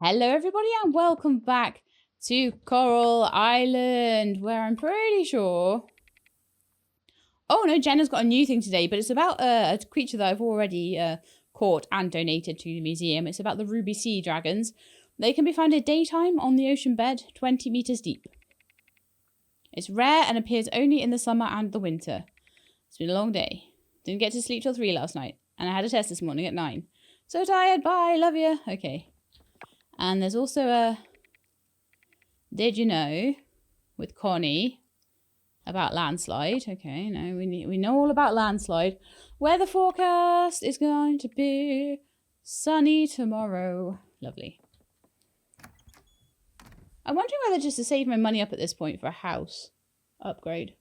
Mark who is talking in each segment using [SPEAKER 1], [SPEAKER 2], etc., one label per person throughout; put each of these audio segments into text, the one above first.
[SPEAKER 1] Hello everybody and welcome back to Coral Island, where I'm pretty sure... Oh no, Jenna's got a new thing today, but it's about a creature that I've already caught and donated to the museum. It's about the ruby sea dragons. They can be found at daytime on the ocean bed, 20 meters deep. It's rare and appears only in the summer and the winter. It's been a long day. Didn't get to sleep till 3 last night, and I had a test this morning at 9. So tired, bye, love you. Okay. And there's also a did you know with Connie about landslide. Okay, no, we know all about landslide. Weather forecast is going to be sunny tomorrow. Lovely. I'm wondering whether just to save my money up at this point for a house upgrade.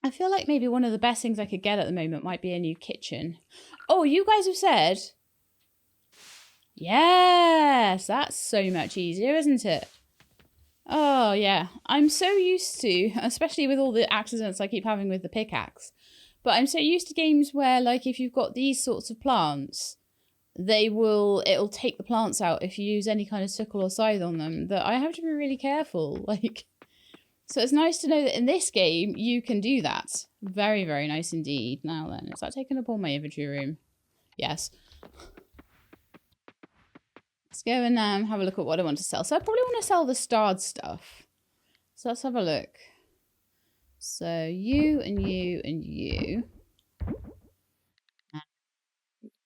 [SPEAKER 1] I feel like maybe one of the best things I could get at the moment might be a new kitchen. Oh, you guys have said... Yes, that's so much easier, isn't it? Oh, yeah. I'm so used to, especially with all the accidents I keep having with the pickaxe, but I'm so used to games where, like, if you've got these sorts of plants, it'll take the plants out if you use any kind of sickle or scythe on them, that I have to be really careful. Like, so it's nice to know that in this game, you can do that. Very, very nice indeed. Now then, is that taking up all my inventory room? Yes. Let's go and have a look at what I want to sell. So I probably want to sell the starred stuff. So let's have a look. So you and you and you.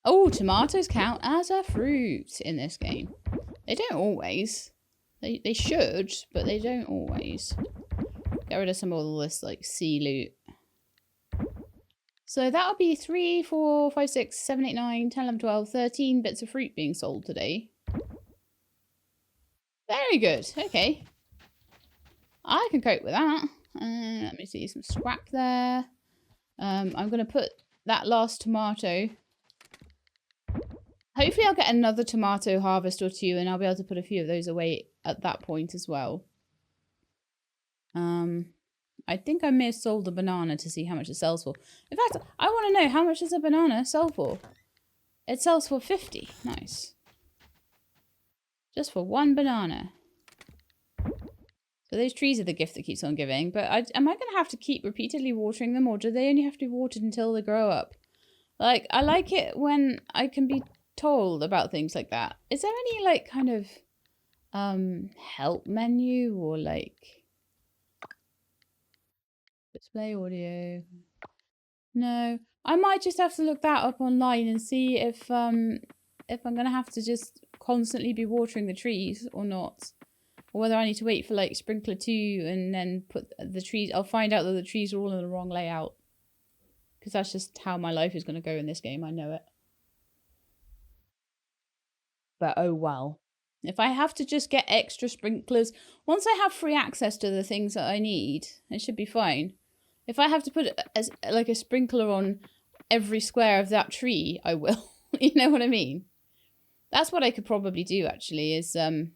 [SPEAKER 1] Oh, tomatoes count as a fruit in this game. They don't always. They should, but they don't always. Get rid of some of all this like sea loot. So that'll be 3, 4, 5, 6, 7, 8, 9, 10, 11, 12, 13 bits of fruit being sold today. Very good. Okay. I can cope with that. Let me see. Some scrap there. I'm going to put that last tomato. Hopefully I'll get another tomato harvest or two and I'll be able to put a few of those away at that point as well. I think I may have sold the banana to see how much it sells for. In fact, I want to know how much does a banana sell for? It sells for 50. Nice. Just for one banana. So those trees are the gift that keeps on giving. But am I going to have to keep repeatedly watering them? Or do they only have to be watered until they grow up? Like, I like it when I can be told about things like that. Is there any, like, kind of help menu? Or, like, display audio? No. I might just have to look that up online and see if I'm going to have to just constantly be watering the trees or not. Or whether I need to wait for like sprinkler 2 and then put the trees. I'll find out that the trees are all in the wrong layout. Because that's just how my life is going to go in this game. I know it. But oh well. If I have to just get extra sprinklers. Once I have free access to the things that I need, it should be fine. If I have to put like a sprinkler on every square of that tree, I will. You know what I mean? That's what I could probably do actually is... that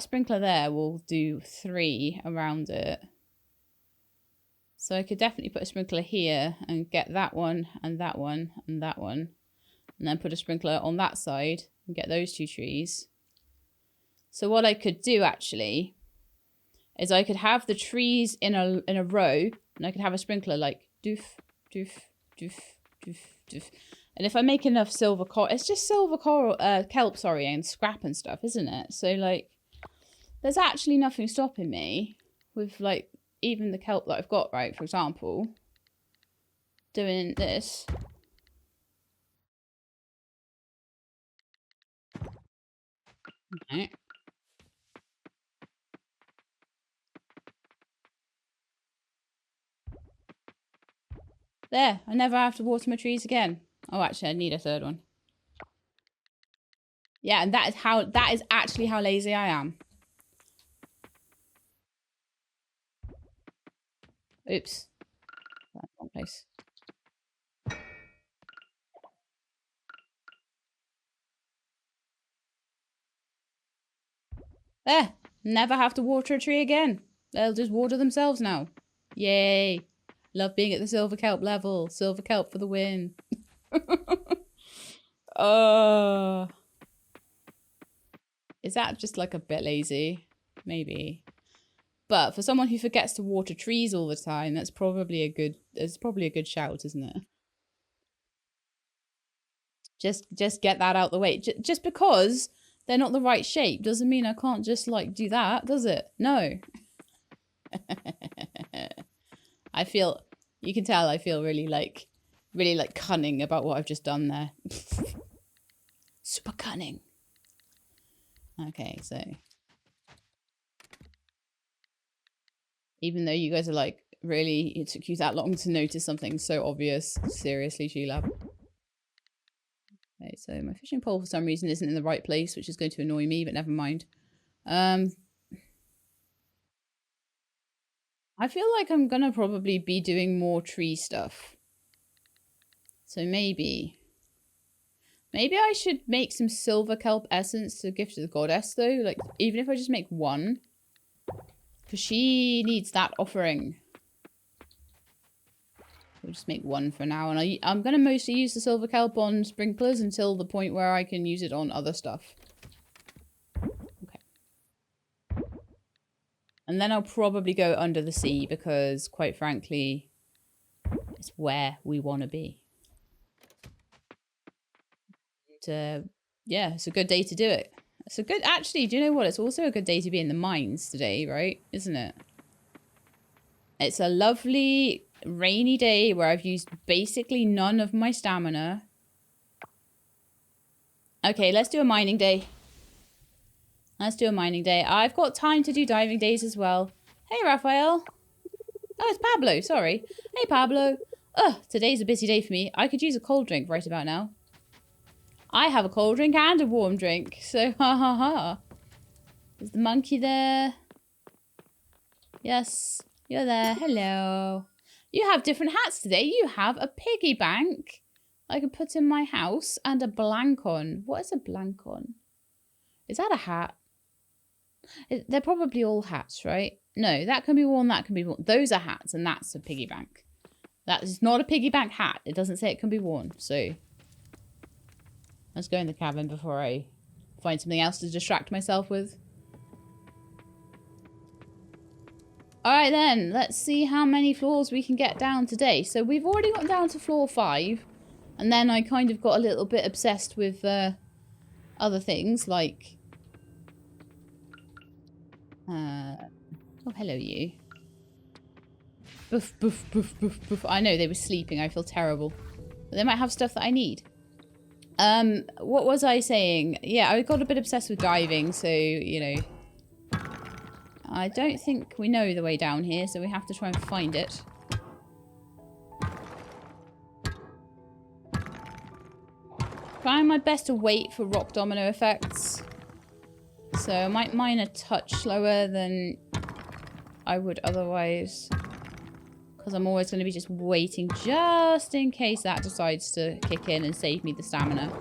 [SPEAKER 1] sprinkler there will do 3 around it. So I could definitely put a sprinkler here and get that one and that one and that one. And then put a sprinkler on that side and get those 2 trees. So what I could do actually is I could have the trees in a row and I could have a sprinkler like doof, doof, doof, doof, doof. And if I make enough silver coral, it's just silver coral, kelp, sorry, and scrap and stuff, isn't it? So like, there's actually nothing stopping me with, like, even the kelp that I've got, right? For example, doing this. Okay. There, I never have to water my trees again. Oh, actually, I need a third one. Yeah, and that is actually how lazy I am. Oops. That's the wrong place. There. Never have to water a tree again. They'll just water themselves now. Yay. Love being at the silver kelp level. Silver kelp for the win. Is that just like a bit lazy? Maybe. But for someone who forgets to water trees all the time, that's probably a good shout, isn't it? Just get that out the way. Just because they're not the right shape doesn't mean I can't just like do that, does it? No. I feel, you can tell I feel really like cunning about what I've just done there. Super cunning. Okay, so even though you guys are like, really, it took you that long to notice something so obvious. Seriously, Sheila. Okay, so my fishing pole for some reason isn't in the right place, which is going to annoy me, but never mind. I feel like I'm gonna probably be doing more tree stuff. So maybe I should make some silver kelp essence to give to the goddess, though. Like, even if I just make one. Because she needs that offering. We'll just make one for now. And I'm going to mostly use the silver kelp on sprinklers until the point where I can use it on other stuff. Okay. And then I'll probably go under the sea because, quite frankly, it's where we want to be. Yeah, it's a good day to do it. It's a good, actually, do you know what? It's also a good day to be in the mines today, right? Isn't it? It's a lovely rainy day where I've used basically none of my stamina. Okay, let's do a mining day. Let's do a mining day. I've got time to do diving days as well. Hey, Raphael. Oh, it's Pablo. Sorry. Hey, Pablo. Ugh, today's a busy day for me. I could use a cold drink right about now. I have a cold drink and a warm drink. So, ha ha ha. Is the monkey there? Yes, you're there. Hello. You have different hats today. You have a piggy bank I can put in my house and a blank on. What is a blank on? Is that a hat? They're probably all hats, right? No, that can be worn, that can be worn. Those are hats and that's a piggy bank. That is not a piggy bank hat. It doesn't say it can be worn. So let's go in the cabin before I find something else to distract myself with. Alright then, let's see how many floors we can get down today. So we've already got down to floor 5. And then I kind of got a little bit obsessed with other things like... oh, hello you. Boof, boof, boof, boof, boof. I know, they were sleeping. I feel terrible. But they might have stuff that I need. What was I saying? Yeah, I got a bit obsessed with diving, so, you know... I don't think we know the way down here, so we have to try and find it. Trying my best to wait for rock domino effects. So I might mine a touch slower than I would otherwise. Because I'm always going to be just waiting just in case that decides to kick in and save me the stamina.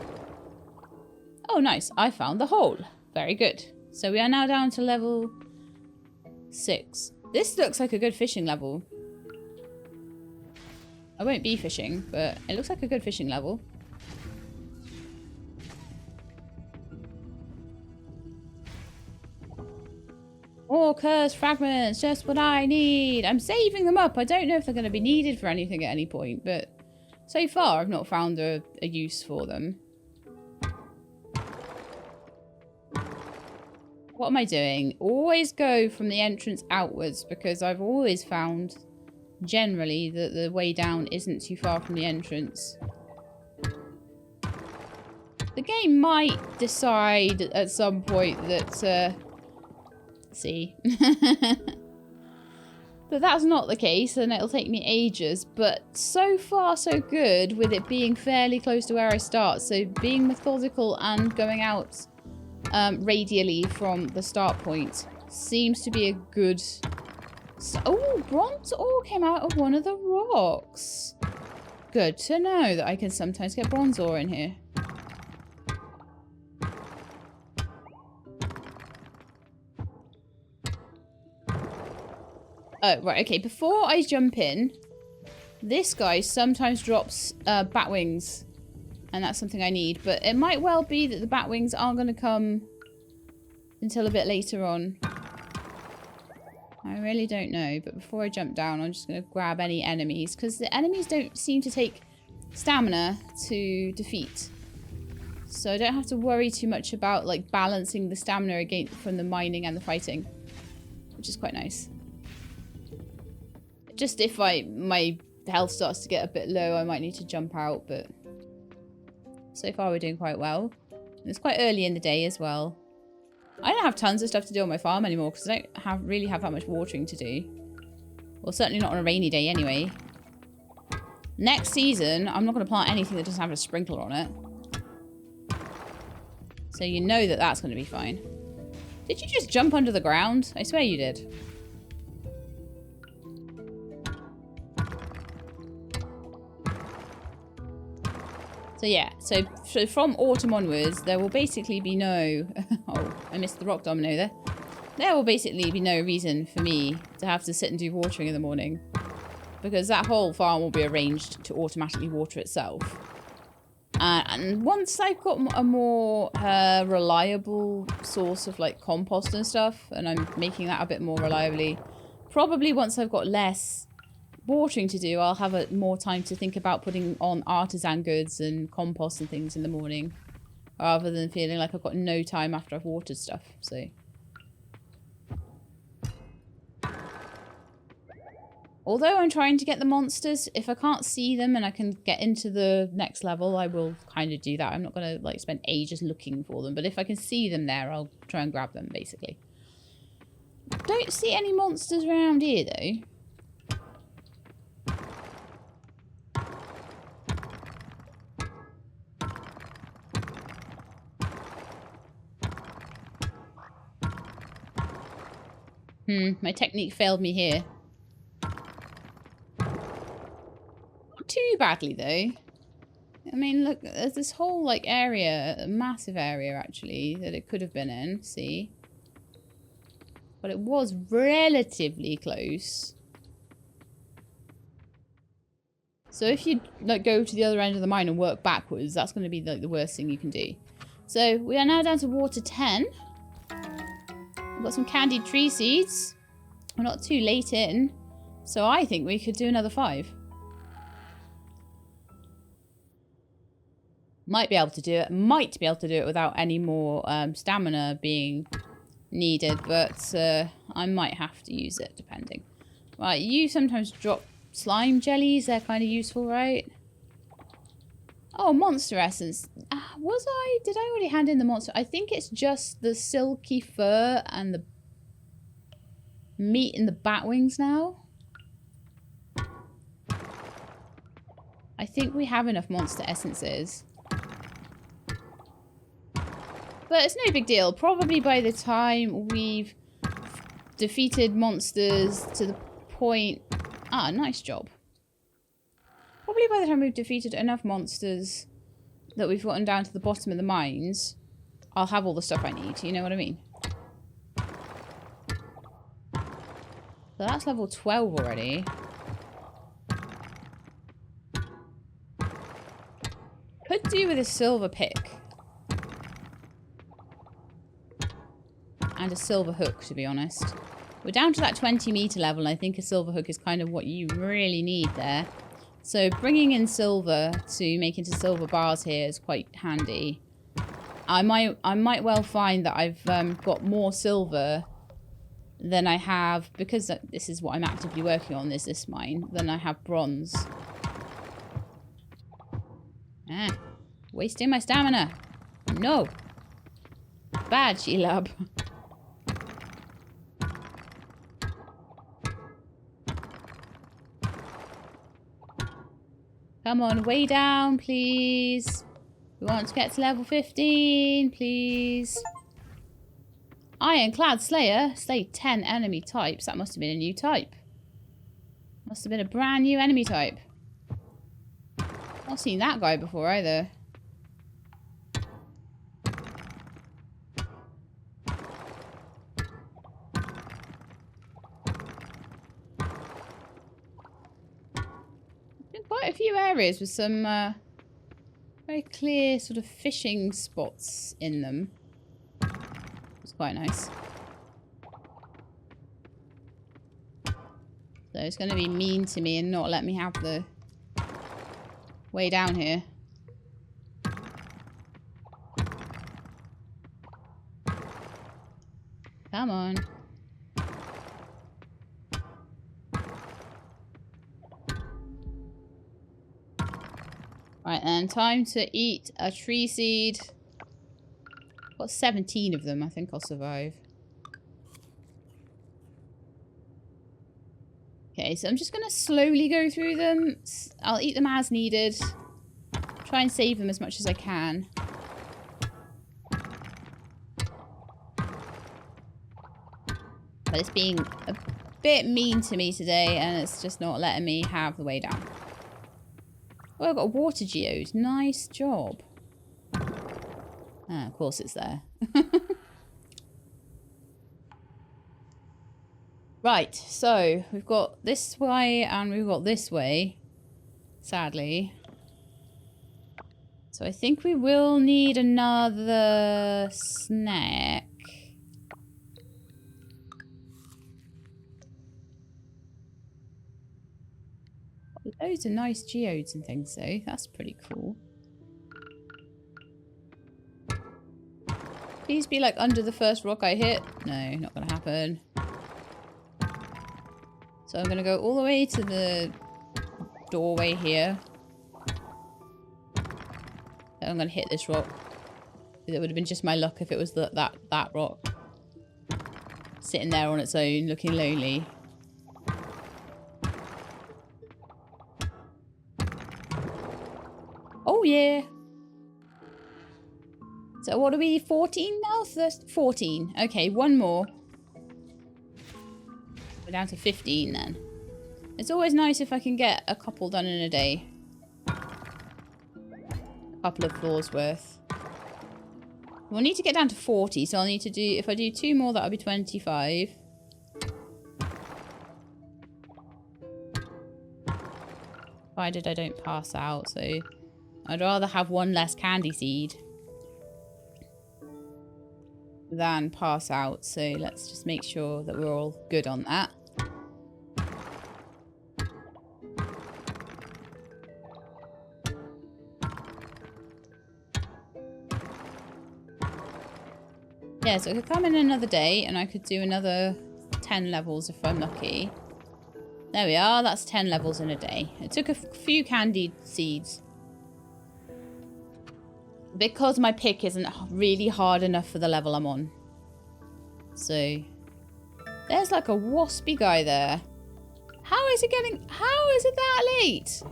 [SPEAKER 1] Oh, nice. I found the hole. Very good. So we are now down to level 6. This looks like a good fishing level. I won't be fishing, but it looks like a good fishing level. Oh, cursed fragments, just what I need. I'm saving them up. I don't know if they're going to be needed for anything at any point, but so far I've not found a use for them. What am I doing? Always go from the entrance outwards because I've always found generally that the way down isn't too far from the entrance. The game might decide at some point that... see. But that's not the case and it'll take me ages. But so far so good with it being fairly close to where I start. So being methodical and going out radially from the start point seems to be a good... oh, bronze ore came out of one of the rocks. Good to know that I can sometimes get bronze ore in here. Oh, right, okay. Before I jump in, this guy sometimes drops bat wings. And that's something I need. But it might well be that the batwings aren't going to come until a bit later on. I really don't know. But before I jump down, I'm just going to grab any enemies. Because the enemies don't seem to take stamina to defeat. So I don't have to worry too much about like balancing the stamina against from the mining and the fighting. Which is quite nice. Just if my health starts to get a bit low, I might need to jump out. But so far we're doing quite well. And it's quite early in the day as well. I don't have tons of stuff to do on my farm anymore because I don't really have that much watering to do. Well, certainly not on a rainy day anyway. Next season, I'm not going to plant anything that doesn't have a sprinkler on it. So you know that that's going to be fine. Did you just jump under the ground? I swear you did. So yeah, so from autumn onwards, there will basically be no... oh, I missed the rock domino there. There will basically be no reason for me to have to sit and do watering in the morning. Because that whole farm will be arranged to automatically water itself. And once I've got a more reliable source of like compost and stuff, and I'm making that a bit more reliably, probably once I've got less watering to do, I'll have more time to think about putting on artisan goods and compost and things in the morning, rather than feeling like I've got no time after I've watered stuff. So, although I'm trying to get the monsters, if I can't see them and I can get into the next level, I will kind of do that. I'm not going to like spend ages looking for them, but if I can see them there, I'll try and grab them, basically. Don't see any monsters around here, though. My technique failed me here. Not too badly, though. I mean, look, there's this whole, like, area, a massive area, actually, that it could have been in, see? But it was relatively close. So if you, like, go to the other end of the mine and work backwards, that's going to be, like, the worst thing you can do. So, we are now down to water 10. We've got some candied tree seeds. We're not too late in. So I think we could do another 5. Might be able to do it. Might be able to do it without any more stamina being needed. But I might have to use it, depending. Right, you sometimes drop slime jellies. They're kind of useful, right? Oh, monster essence. Did I already hand in the monster? I think it's just the silky fur and the meat in the bat wings now. I think we have enough monster essences. But it's no big deal. Probably by the time we've defeated monsters to the point... Ah, nice job. Probably by the time we've defeated enough monsters that we've gotten down to the bottom of the mines, I'll have all the stuff I need. You know what I mean? So that's level 12 already. Could do with a silver pick. And a silver hook, to be honest. We're down to that 20-meter level, and I think a silver hook is kind of what you really need there. So bringing in silver to make into silver bars here is quite handy. I might well find that I've got more silver than I have, because this is what I'm actively working on, is this mine, than I have bronze. Ah, wasting my stamina. No. Bad, Sheilab. Come on, way down, please. We want to get to level 15, please. Ironclad Slayer. Slay 10 enemy types. That must have been a new type. Must have been a brand new enemy type. Not seen that guy before either. Quite a few areas with some Very clear sort of fishing spots in them. It's quite nice. So it's going to be mean to me and not let me have the way down here. Come on. Right then, time to eat a tree seed. Got 17 of them. I think I'll survive. Okay, so I'm just going to slowly go through them. I'll eat them as needed. Try and save them as much as I can. But it's being a bit mean to me today, and it's just not letting me have the way down. Oh, I've got a water geode. Nice job. Ah, of course it's there. Right, so we've got this way and we've got this way, sadly. So I think we will need another snack. Loads of nice geodes and things though, that's pretty cool. Please be like under the first rock I hit. No, not gonna happen. So I'm gonna go all the way to the doorway here. Then I'm gonna hit this rock. It would have been just my luck if it was that rock. Sitting there on its own, looking lonely. Oh yeah. So what are we, 14 now? 14. Okay, one more. We're down to 15 then. It's always nice if I can get a couple done in a day. A couple of floors worth. We'll need to get down to 40, so I'll need to do, if I do 2 more, that'll be 25. Provided I don't pass out, so I'd rather have one less candy seed than pass out, so let's just make sure that we're all good on that. Yeah, so I could come in another day and I could do another 10 levels if I'm lucky. There we are, that's 10 levels in a day. It took a few candied seeds. Because my pick isn't really hard enough for the level I'm on. So, there's like a waspy guy there. How is it that late?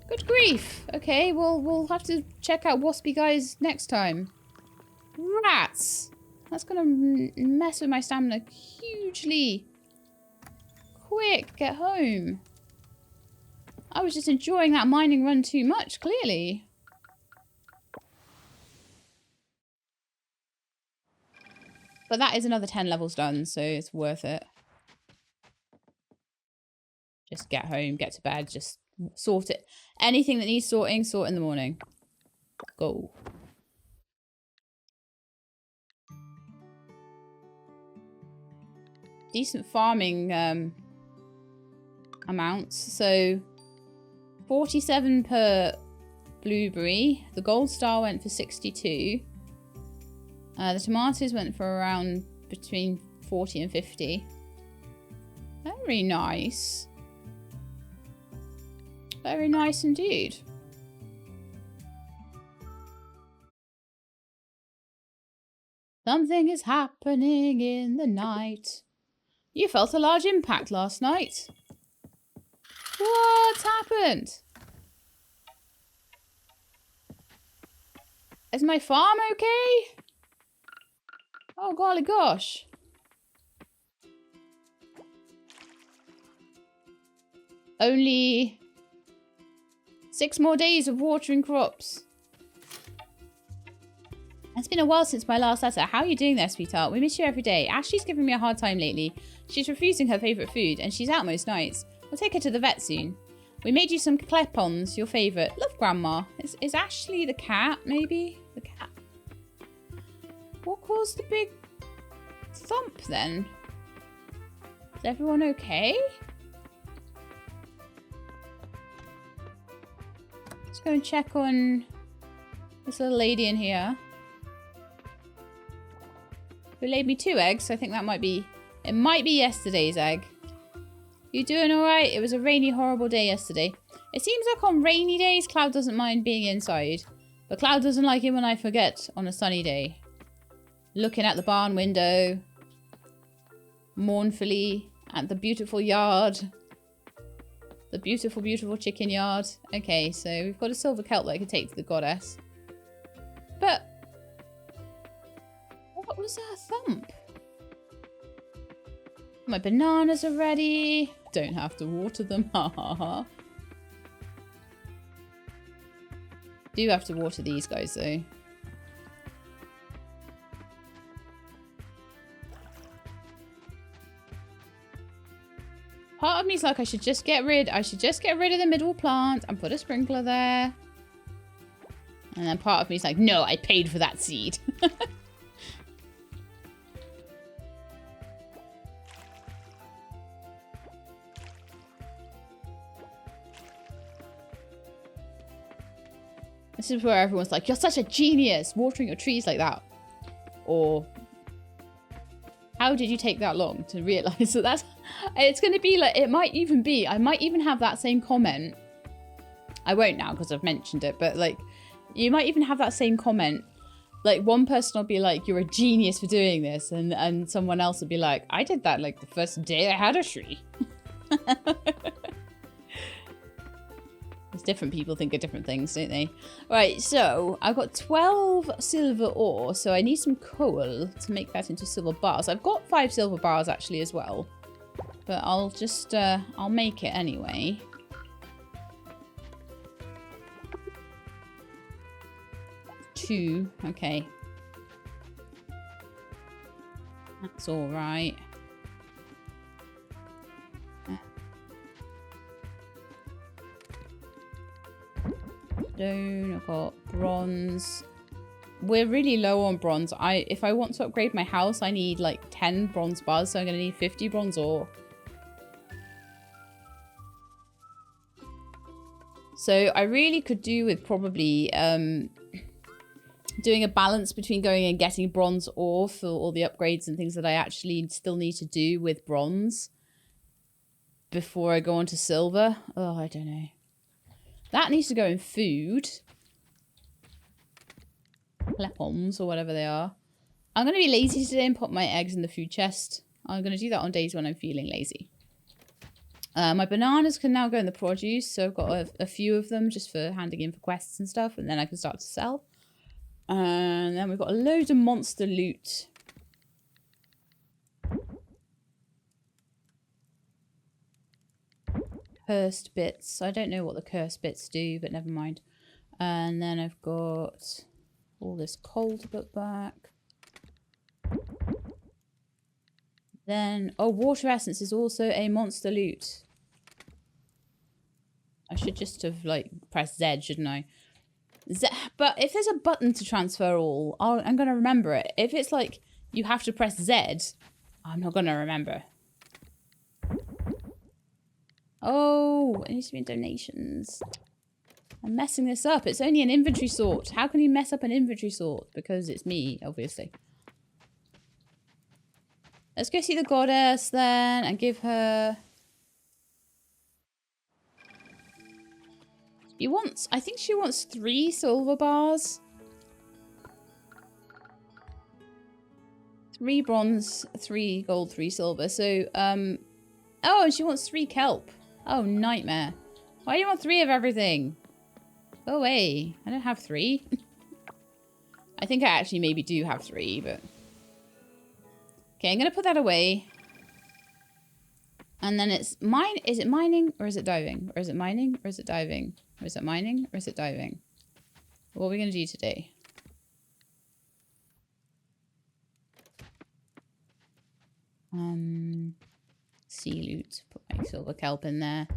[SPEAKER 1] Good grief. Okay, well, we'll have to check out waspy guys next time. Rats. That's gonna mess with my stamina hugely. Quick, get home. I was just enjoying that mining run too much, clearly. But that is another 10 levels done, so it's worth it. Just get home, get to bed, just sort it. Anything that needs sorting, sort in the morning. Go. Decent farming amounts. So 47 per blueberry. The gold star went for 62. The tomatoes went for around between 40 and 50. Very nice. Very nice indeed. Something is happening in the night. You felt a large impact last night. What's happened? Is my farm okay? Oh, golly gosh. Only 6 more days of watering crops. It's been a while since my last letter. How are you doing there, sweetheart? We miss you every day. Ashley's giving me a hard time lately. She's refusing her favourite food, and she's out most nights. We'll take her to the vet soon. We made you some clepons, your favourite. Love, Grandma. Is Ashley the cat, maybe? The cat. What caused the big thump, then? Is everyone okay? Let's go and check on this little lady in here. Who laid me 2 eggs. I think that might be... It might be yesterday's egg. You doing alright? It was a rainy, horrible day yesterday. It seems like on rainy days, Cloud doesn't mind being inside. But Cloud doesn't like it when I forget on a sunny day. Looking at the barn window. Mournfully at the beautiful yard. The beautiful, beautiful chicken yard. Okay, so we've got a silver kelp that I could take to the goddess. But... what was that thump? My bananas are ready. Don't have to water them. Ha ha ha. Do have to water these guys though. Part of me is like I should just get rid of the middle plant and put a sprinkler there. And then part of me is like, no, I paid for that seed. This is where everyone's like, you're such a genius watering your trees like that. Or, how did you take that long to realise that that's... It's going to be like, it might even be, I might even have that same comment. I won't now because I've mentioned it, but like, you might even have that same comment. Like, one person will be like, you're a genius for doing this. And someone else will be like, I did that like the first day I had a tree. Different people think of different things, don't they? Right, so I've got 12 silver ore, so I need some coal to make that into silver bars. I've got 5 silver bars actually as well, but I'll just I'll make it anyway. Two, okay, that's all right. Stone, I've got bronze. We're really low on bronze. If I want to upgrade my house, I need like 10 bronze bars, so I'm going to need 50 bronze ore. So I really could do with probably doing a balance between going and getting bronze ore for all the upgrades and things that I actually still need to do with bronze before I go on to silver. Oh, I don't know. That needs to go in food. Lepons or whatever they are. I'm going to be lazy today and put my eggs in the food chest. I'm going to do that on days when I'm feeling lazy. My bananas can now go in the produce. So I've got a few of them just for handing in for quests and stuff. And then I can start to sell. And then we've got a load of monster loot. Cursed bits. I don't know what the cursed bits do, but never mind. And then I've got all this coal to put back. Then, oh, water essence is also a monster loot. I should just have, like, pressed Z, shouldn't I? Z, but if there's a button to transfer all, I'm going to remember it. If it's like, you have to press Z, I'm not going to remember. Oh, it needs to be in donations. I'm messing this up. It's only an inventory sort. How can you mess up an inventory sort? Because it's me, obviously. Let's go see the goddess then and give her... I think she wants 3 silver bars. 3 bronze, 3 gold, 3 silver. So, oh, and she wants 3 kelp. Oh, nightmare. Why do you want 3 of everything? Go away. I don't have 3. I think I actually maybe do have 3, but... Okay, I'm going to put that away. And then it's mine. Is it mining or is it diving? Or is it mining or is it diving? Or is it mining or is it diving? What are we going to do today? Sea loot. Put my silver kelp in there.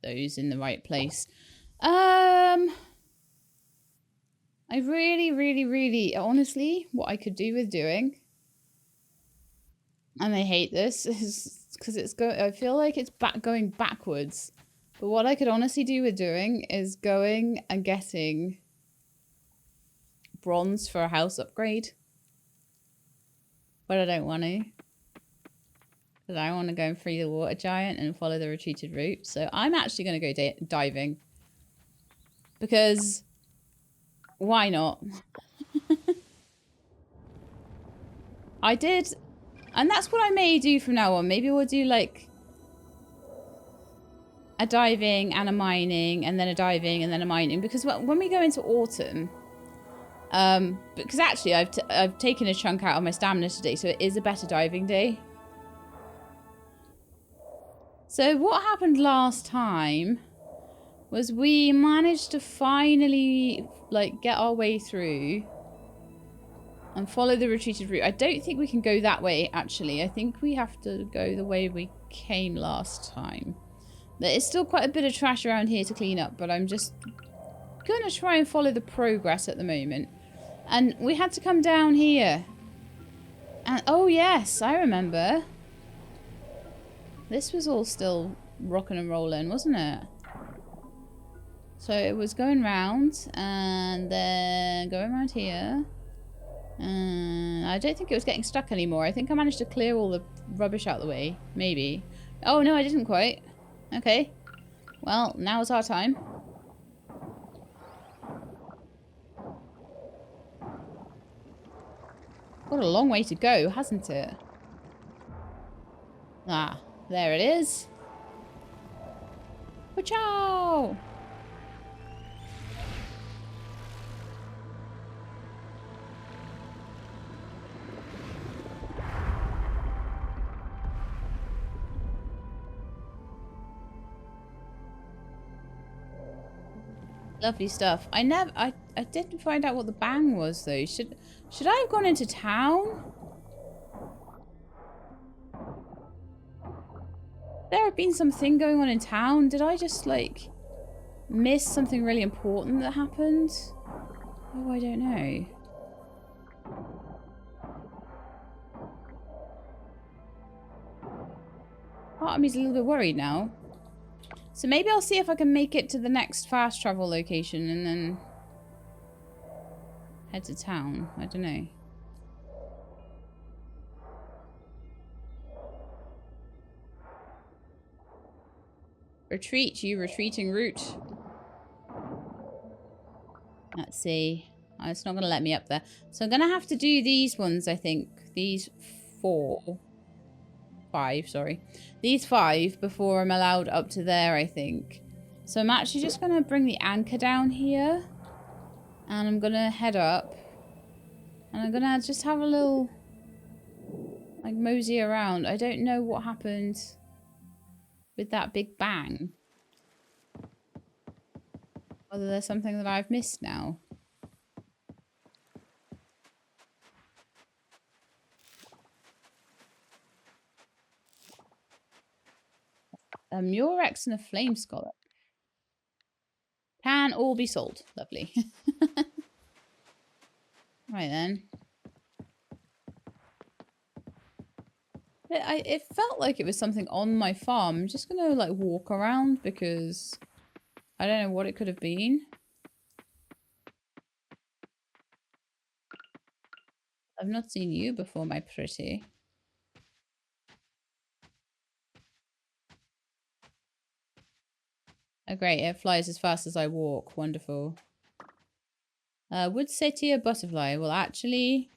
[SPEAKER 1] those in the right place. I really, honestly, what I could do with doing, and I hate this, is because I feel like it's going backwards. But what I could honestly do with doing is going and getting bronze for a house upgrade. But I don't want to. Because I want to go and free the water giant and follow the retreated route. So I'm actually going to go diving. Because why not? I did. And that's what I may do from now on. Maybe we'll do like a diving and a mining and then a diving and then a mining. Because when we go into autumn, because actually I've taken a chunk out of my stamina today. So it is a better diving day. So what happened last time was we managed to finally like get our way through and follow the retreated route. I don't think we can go that way, actually. I think we have to go the way we came last time. There is still quite a bit of trash around here to clean up, but I'm just going to try and follow the progress at the moment. And we had to come down here. And oh yes, I remember. This was all still rocking and rolling, wasn't it? So it was going round and then going around here. And I don't think it was getting stuck anymore. I think I managed to clear all the rubbish out of the way. Maybe. Oh, no, I didn't quite. Okay. Well, now is our time. What a long way to go, hasn't it? Ah, there it is. Ciao! Lovely stuff. I didn't find out what the bang was though. Should I have gone into town? There have been something going on in town. Did I just like miss something really important that happened? Oh, I don't know. Part of me's a little bit worried now. So maybe I'll see if I can make it to the next fast travel location and then head to town. I don't know. Retreat, you retreating route. Let's see. Oh, it's not going to let me up there. So I'm going to have to do these ones, I think. These 5, sorry. These 5 before I'm allowed up to there, I think. So I'm actually just going to bring the anchor down here. And I'm going to head up. And I'm going to just have a little, like, mosey around. I don't know what happened with that big bang. Whether there's something that I've missed now. A Murex and a flame scallop. Can all be sold. Lovely. Right then. It felt like it was something on my farm. I'm just going to like walk around because I don't know what it could have been. I've not seen you before, my pretty. Oh great, it flies as fast as I walk. Wonderful. Wood satyr butterfly. Well, actually,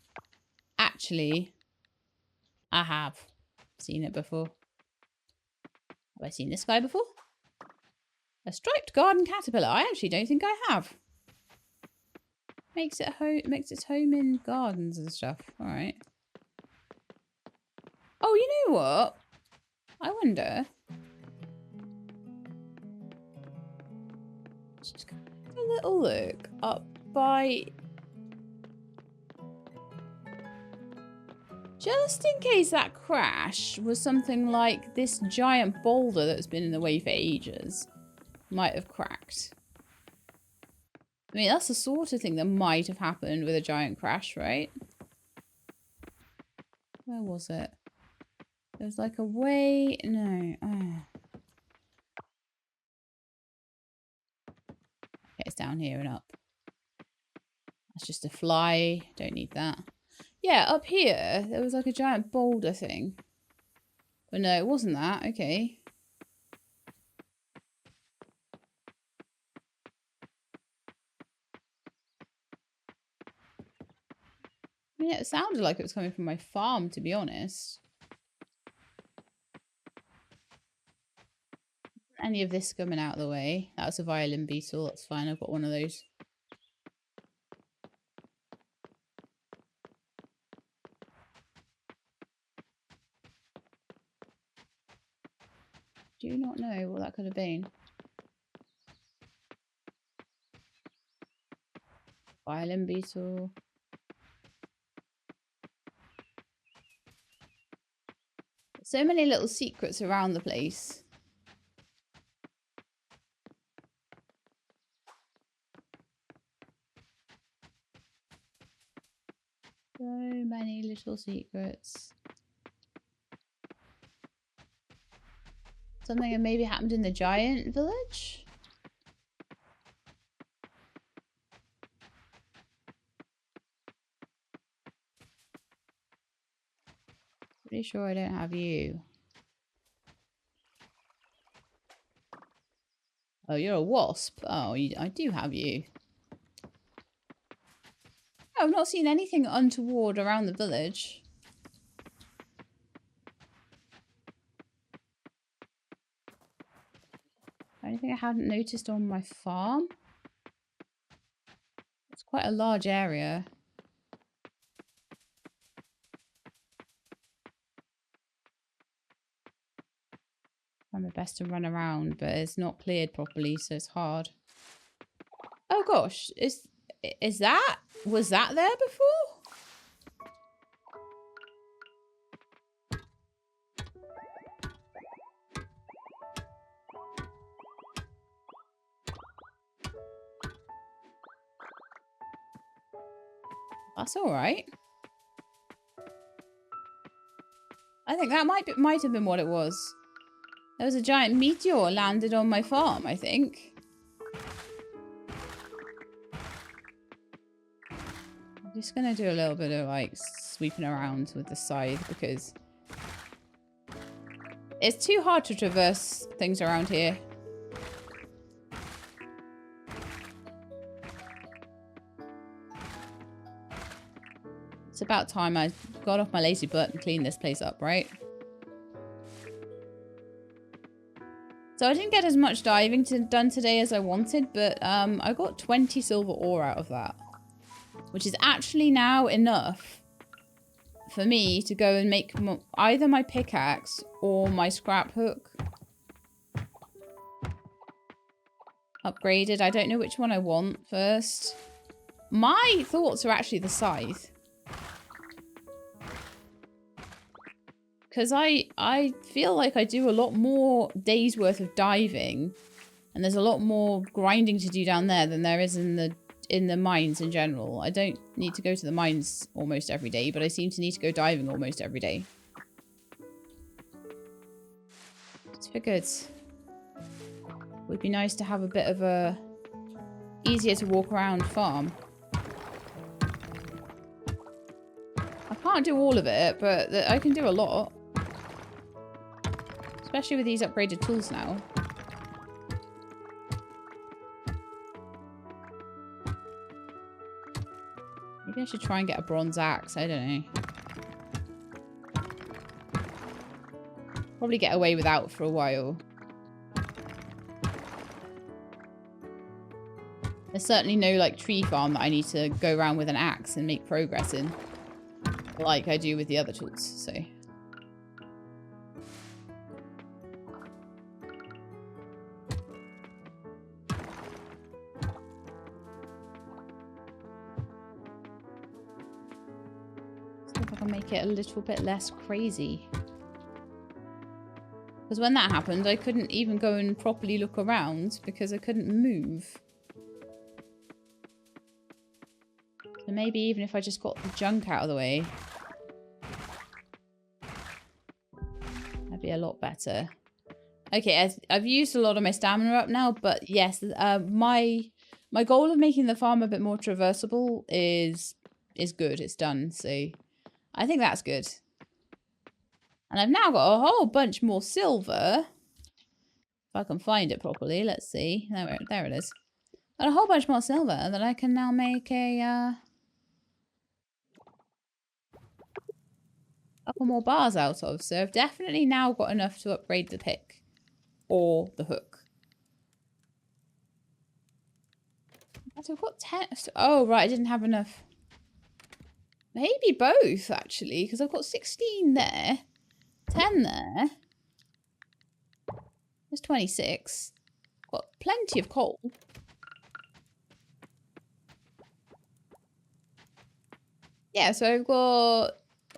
[SPEAKER 1] I have seen it before. Have I seen this guy before? A striped garden caterpillar. I actually don't think I have. Makes its home in gardens and stuff. All right. Oh, you know what? I wonder. Just a little look up by. Just in case that crash was something like this giant boulder that's been in the way for ages. might have cracked. I mean, that's the sort of thing that might have happened with a giant crash, right? Where was it? There's like a way... No. Oh. Okay, it's down here and up. That's just a fly. Don't need that. Yeah, up here, there was like a giant boulder thing. But no, it wasn't that. Okay. I mean, it sounded like it was coming from my farm, to be honest. Any of this coming out of the way. That was a violin beetle. That's fine. I've got one of those. Do not know what that could have been. Violin beetle. So many little secrets around the place. So many little secrets. Something that maybe happened in the giant village? Pretty sure I don't have you. Oh, you're a wasp. Oh, I do have you. Oh, I've not seen anything untoward around the village. Anything I hadn't noticed on my farm? It's quite a large area. I'm my best to run around, but it's not cleared properly, so it's hard. Oh gosh, was that there before? That's all right. I think that might have been what it was. There was a giant meteor landed on my farm, I think. I'm just gonna do a little bit of like sweeping around with the scythe because it's too hard to traverse things around here. It's about time I got off my lazy butt and cleaned this place up, right? So I didn't get as much diving done today as I wanted, but I got 20 silver ore out of that. Which is actually now enough for me to go and make either my pickaxe or my scrap hook upgraded. I don't know which one I want first. My thoughts are actually the scythe. Because I feel like I do a lot more days worth of diving. And there's a lot more grinding to do down there than there is in the mines in general. I don't need to go to the mines almost every day, but I seem to need to go diving almost every day. It's figured. It would be nice to have a bit of a easier to walk around farm. I can't do all of it, but I can do a lot. Especially with these upgraded tools now. Maybe I should try and get a bronze axe. I don't know. Probably get away without for a while. There's certainly no like tree farm that I need to go around with an axe and make progress in. Like I do with the other tools, so. See if I can make it a little bit less crazy. Because when that happened, I couldn't even go and properly look around because I couldn't move. So maybe even if I just got the junk out of the way, that'd be a lot better. Okay, I've used a lot of my stamina up now, but yes, my goal of making the farm a bit more traversable is good. It's done, so I think that's good. And I've now got a whole bunch more silver. If I can find it properly, let's see. There it is. Got a whole bunch more silver that I can now make a couple more bars out of. So I've definitely now got enough to upgrade the pick or the hook. So I've got 10. Oh, right. I didn't have enough. Maybe both, actually, because I've got 16 there, 10 there. There's 26. Got plenty of coal. Yeah, so I've got...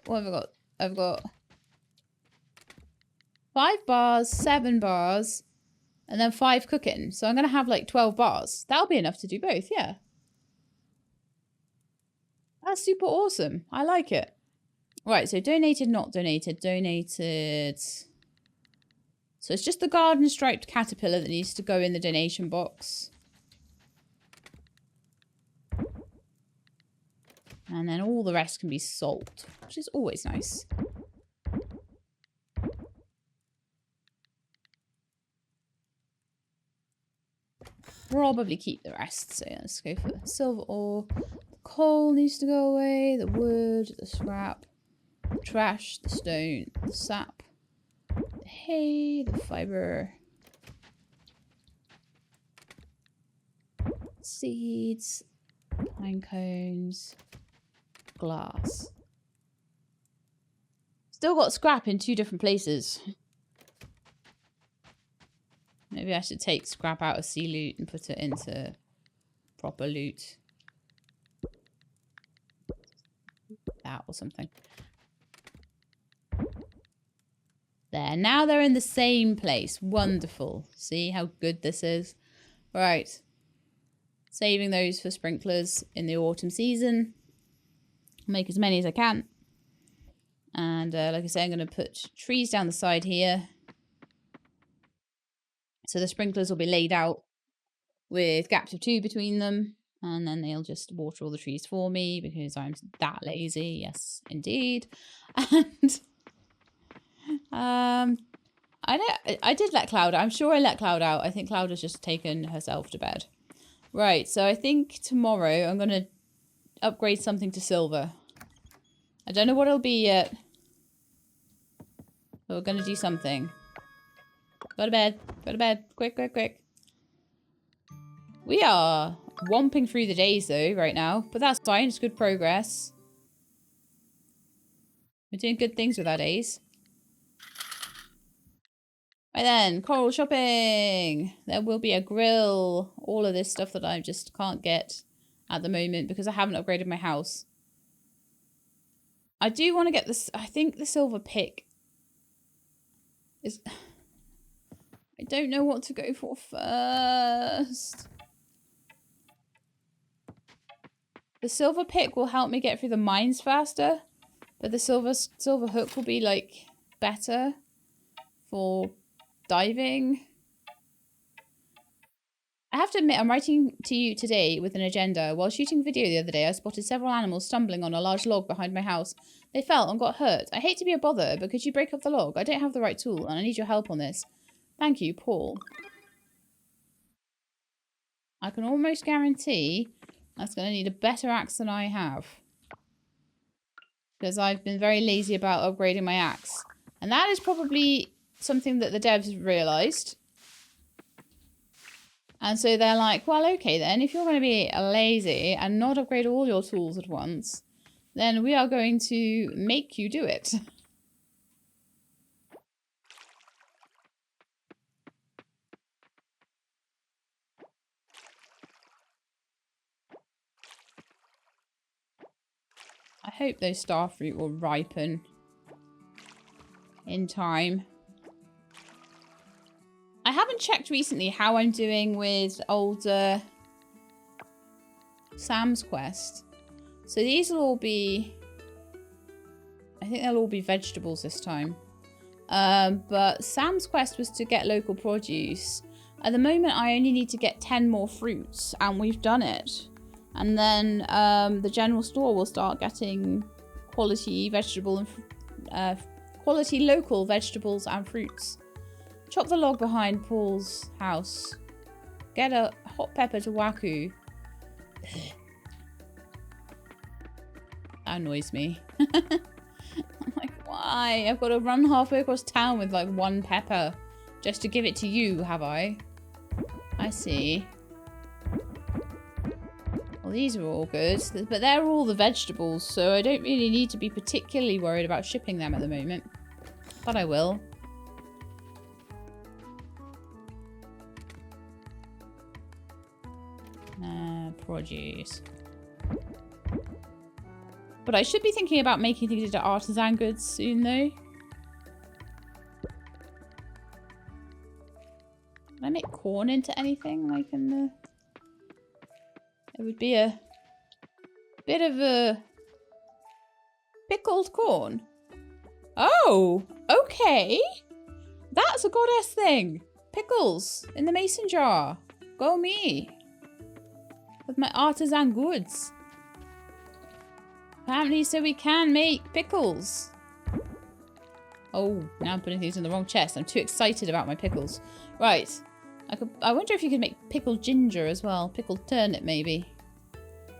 [SPEAKER 1] What have I got? I've got 5 bars, 7 bars, and then 5 cooking. So I'm going to have like 12 bars. That'll be enough to do both, yeah. That's super awesome. I like it. Right, so donated, not donated, donated. So it's just the garden striped caterpillar that needs to go in the donation box. And then all the rest can be sold, which is always nice. Probably keep the rest. So let's go for the silver ore. The coal needs to go away. The wood, the scrap, the trash, the stone, the sap, the hay, the fiber, seeds, pine cones, glass. Still got scrap in 2 different places. Maybe I should take scrap out of sea loot and put it into proper loot. That or something. There. Now they're in the same place. Wonderful. See how good this is? Right. Saving those for sprinklers in the autumn season. Make as many as I can. And like I say, I'm going to put trees down the side here. So the sprinklers will be laid out with gaps of 2 between them. And then they'll just water all the trees for me because I'm that lazy. Yes, indeed. And I did let Cloud out. I'm sure I let Cloud out. I think Cloud has just taken herself to bed. Right, so I think tomorrow I'm going to upgrade something to silver. I don't know what it'll be yet. But we're going to do something. Go to bed. Go to bed. Quick, quick, quick. We are whomping through the days, though, right now. But that's fine. It's good progress. We're doing good things with our days. Right then. Coral shopping. There will be a grill. All of this stuff that I just can't get at the moment because I haven't upgraded my house. I do want to get this. I think the silver pick is... I don't know what to go for first. The silver pick will help me get through the mines faster, but the silver hook will be like better for diving. I have to admit, I'm writing to you today with an agenda. While shooting video the other day, I spotted several animals stumbling on a large log behind my house. They fell and got hurt. I hate to be a bother, but could you break up the log? I don't have the right tool, and I need your help on this. Thank you, Paul. I can almost guarantee that's going to need a better axe than I have. Because I've been very lazy about upgrading my axe. And that is probably something that the devs realised. And so they're like, well, okay then, if you're going to be lazy and not upgrade all your tools at once, then we are going to make you do it. I hope those starfruit will ripen in time. checked recently how I'm doing with old Sam's Quest. So these will all be... I think they'll all be vegetables this time. But Sam's Quest was to get local produce. At the moment, I only need to get 10 more fruits, and we've done it. And then the general store will start getting quality vegetable and quality local vegetables and fruits. Chop the log behind Paul's house. Get a hot pepper to Waku. That annoys me. I'm like, why? I've got to run halfway across town with like 1 pepper just to give it to you, have I? I see. Well, these are all good, but they're all the vegetables, so I don't really need to be particularly worried about shipping them at the moment. But I will. Produce. But I should be thinking about making things into artisan goods soon, though. Can I make corn into anything? Like in the... It would be a bit of a pickled corn. Oh, okay. That's a goddess thing. Pickles in the mason jar. Go me. With my artisan goods. Apparently, so we can make pickles. Oh, now I'm putting things in the wrong chest. I'm too excited about my pickles. Right. I wonder if you could make pickled ginger as well. Pickled turnip, maybe.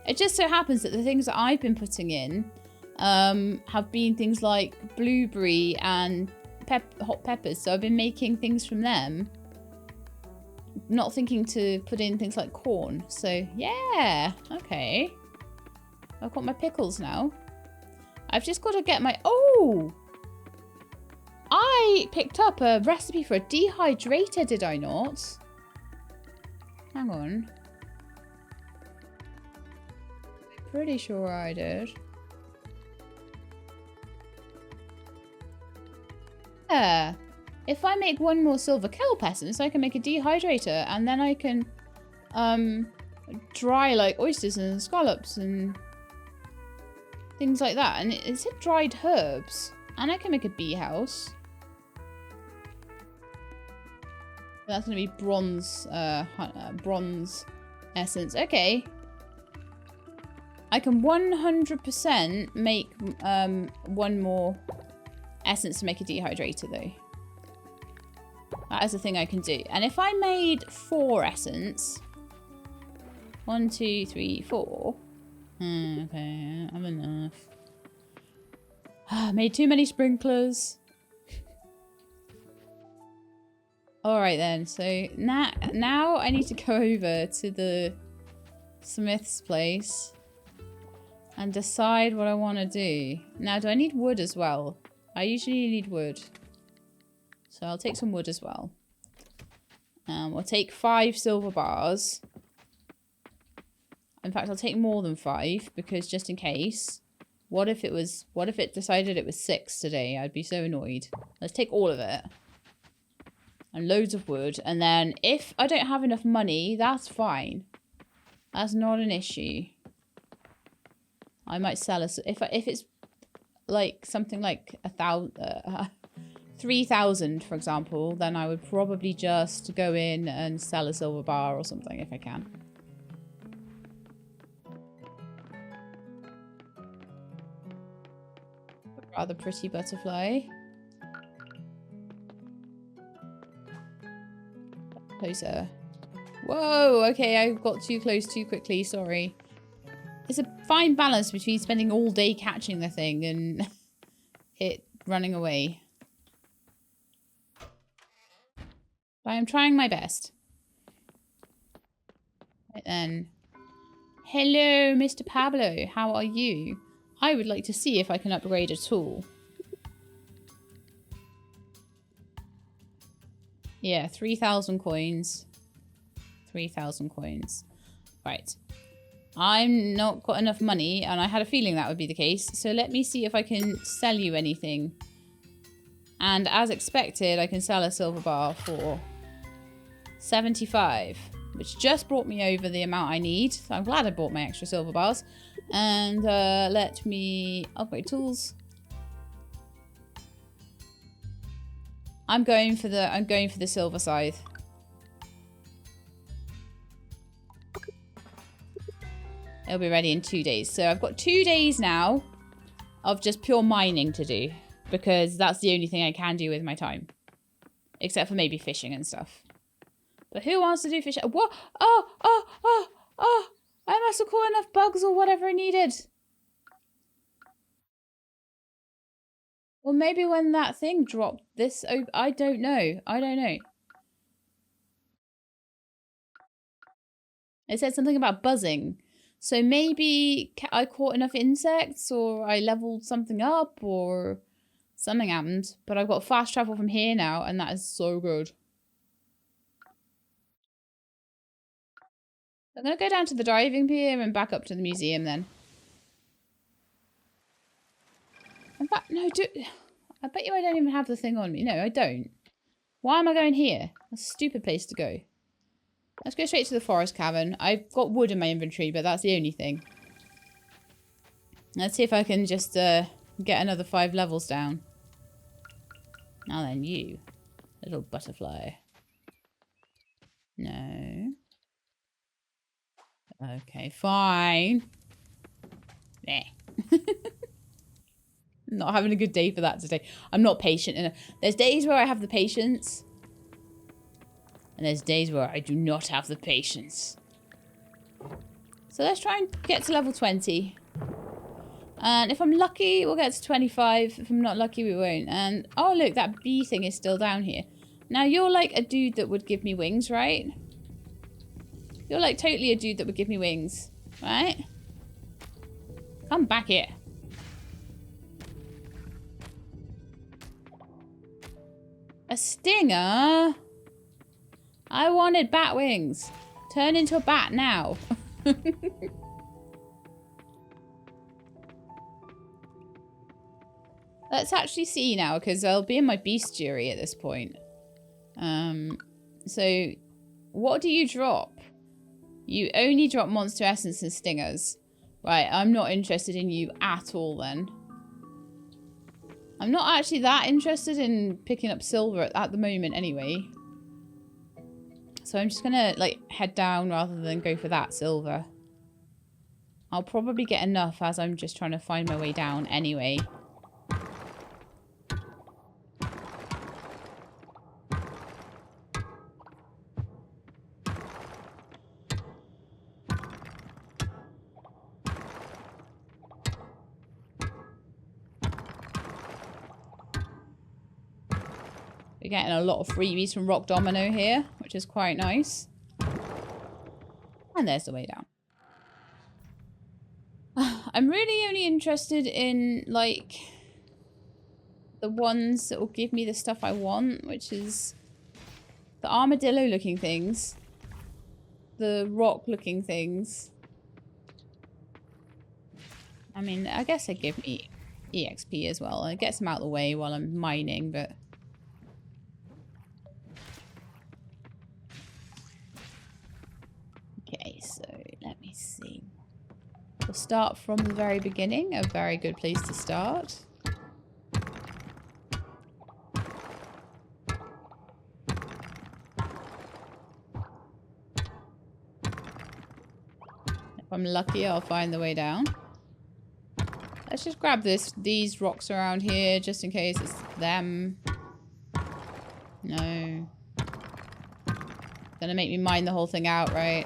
[SPEAKER 1] It just so happens that the things that I've been putting in have been things like blueberry and hot peppers. So I've been making things from them. Not thinking to put in things like corn. So, yeah. Okay. I've got my pickles now. I've just got to get my... Oh! I picked up a recipe for a dehydrator, did I not? Hang on. Pretty sure I did. Yeah. If I make 1 more silver kelp essence, I can make a dehydrator, and then I can dry like oysters and scallops and things like that. And it said dried herbs, and I can make a bee house. That's gonna be bronze, bronze essence. Okay. I can 100% make 1 more essence to make a dehydrator, though. That is a thing I can do. And if I made 4 essence... 1, 2, 3, 4... okay, I have enough. Made too many sprinklers. Alright then, so now I need to go over to the smith's place and decide what I want to do. Now, do I need wood as well? I usually need wood. So I'll take some wood as well. We'll take 5 silver bars. In fact, I'll take more than 5 because just in case. What if it decided it was 6 today? I'd be so annoyed. Let's take all of it. And loads of wood. And then if I don't have enough money, that's fine. That's not an issue. I might sell us if it's like something like 3,000, for example, then I would probably just go in and sell a silver bar or something if I can. Rather pretty butterfly. Closer. Whoa, okay, I got too close too quickly, sorry. It's a fine balance between spending all day catching the thing and it running away. But I'm trying my best. Right then. Hello, Mr. Pablo. How are you? I would like to see if I can upgrade a tool. Yeah, 3,000 coins. 3,000 coins. Right. I'm not got enough money, and I had a feeling that would be the case. So let me see if I can sell you anything. And as expected, I can sell a silver bar for 75, which just brought me over the amount I need. So I'm glad I bought my extra silver bars. And let me upgrade tools. I'm going for the silver scythe. It'll be ready in 2 days. So I've got 2 days now of just pure mining to do, because that's the only thing I can do with my time. Except for maybe fishing and stuff. But who wants to do fishing? What? Oh! I must have caught enough bugs or whatever I needed. Well, maybe when that thing dropped this... I don't know. It said something about buzzing. So maybe I caught enough insects, or I leveled something up, or something happened. But I've got fast travel from here now, and that is so good. I'm going to go down to the diving pier and back up to the museum then. In fact, no, I bet you I don't even have the thing on me. No, I don't. Why am I going here? That's a stupid place to go. Let's go straight to the forest cavern. I've got wood in my inventory, but that's the only thing. Let's see if I can just get another 5 levels down. Now then, you. Little butterfly. No. Okay, fine. There. Not having a good day for that today. I'm not patient enough. There's days where I have the patience. And there's days where I do not have the patience. So let's try and get to level 20. And if I'm lucky, we'll get to 25. If I'm not lucky, we won't. And, oh look, that bee thing is still down here. Now, you're like a dude that would give me wings, right? You're like totally a dude that would give me wings, right? Come back here. A stinger? I wanted bat wings. Turn into a bat now. Let's actually see now, because I'll be in my bestiary at this point. So, what do you drop? You only drop monster essence and stingers. Right, I'm not interested in you at all then. I'm not actually that interested in picking up silver at the moment anyway. So I'm just gonna like head down rather than go for that silver. I'll probably get enough as I'm just trying to find my way down anyway. We're getting a lot of freebies from Rock Domino here, which is quite nice. And there's the way down. I'm really only interested in, like, the ones that will give me the stuff I want, which is the armadillo-looking things, the rock-looking things. I mean, I guess they give me EXP as well. It gets them out of the way while I'm mining, but... Okay, so let me see. We'll start from the very beginning. A very good place to start. If I'm lucky, I'll find the way down. Let's just grab these rocks around here just in case it's them. No. Gonna make me mine the whole thing out, right?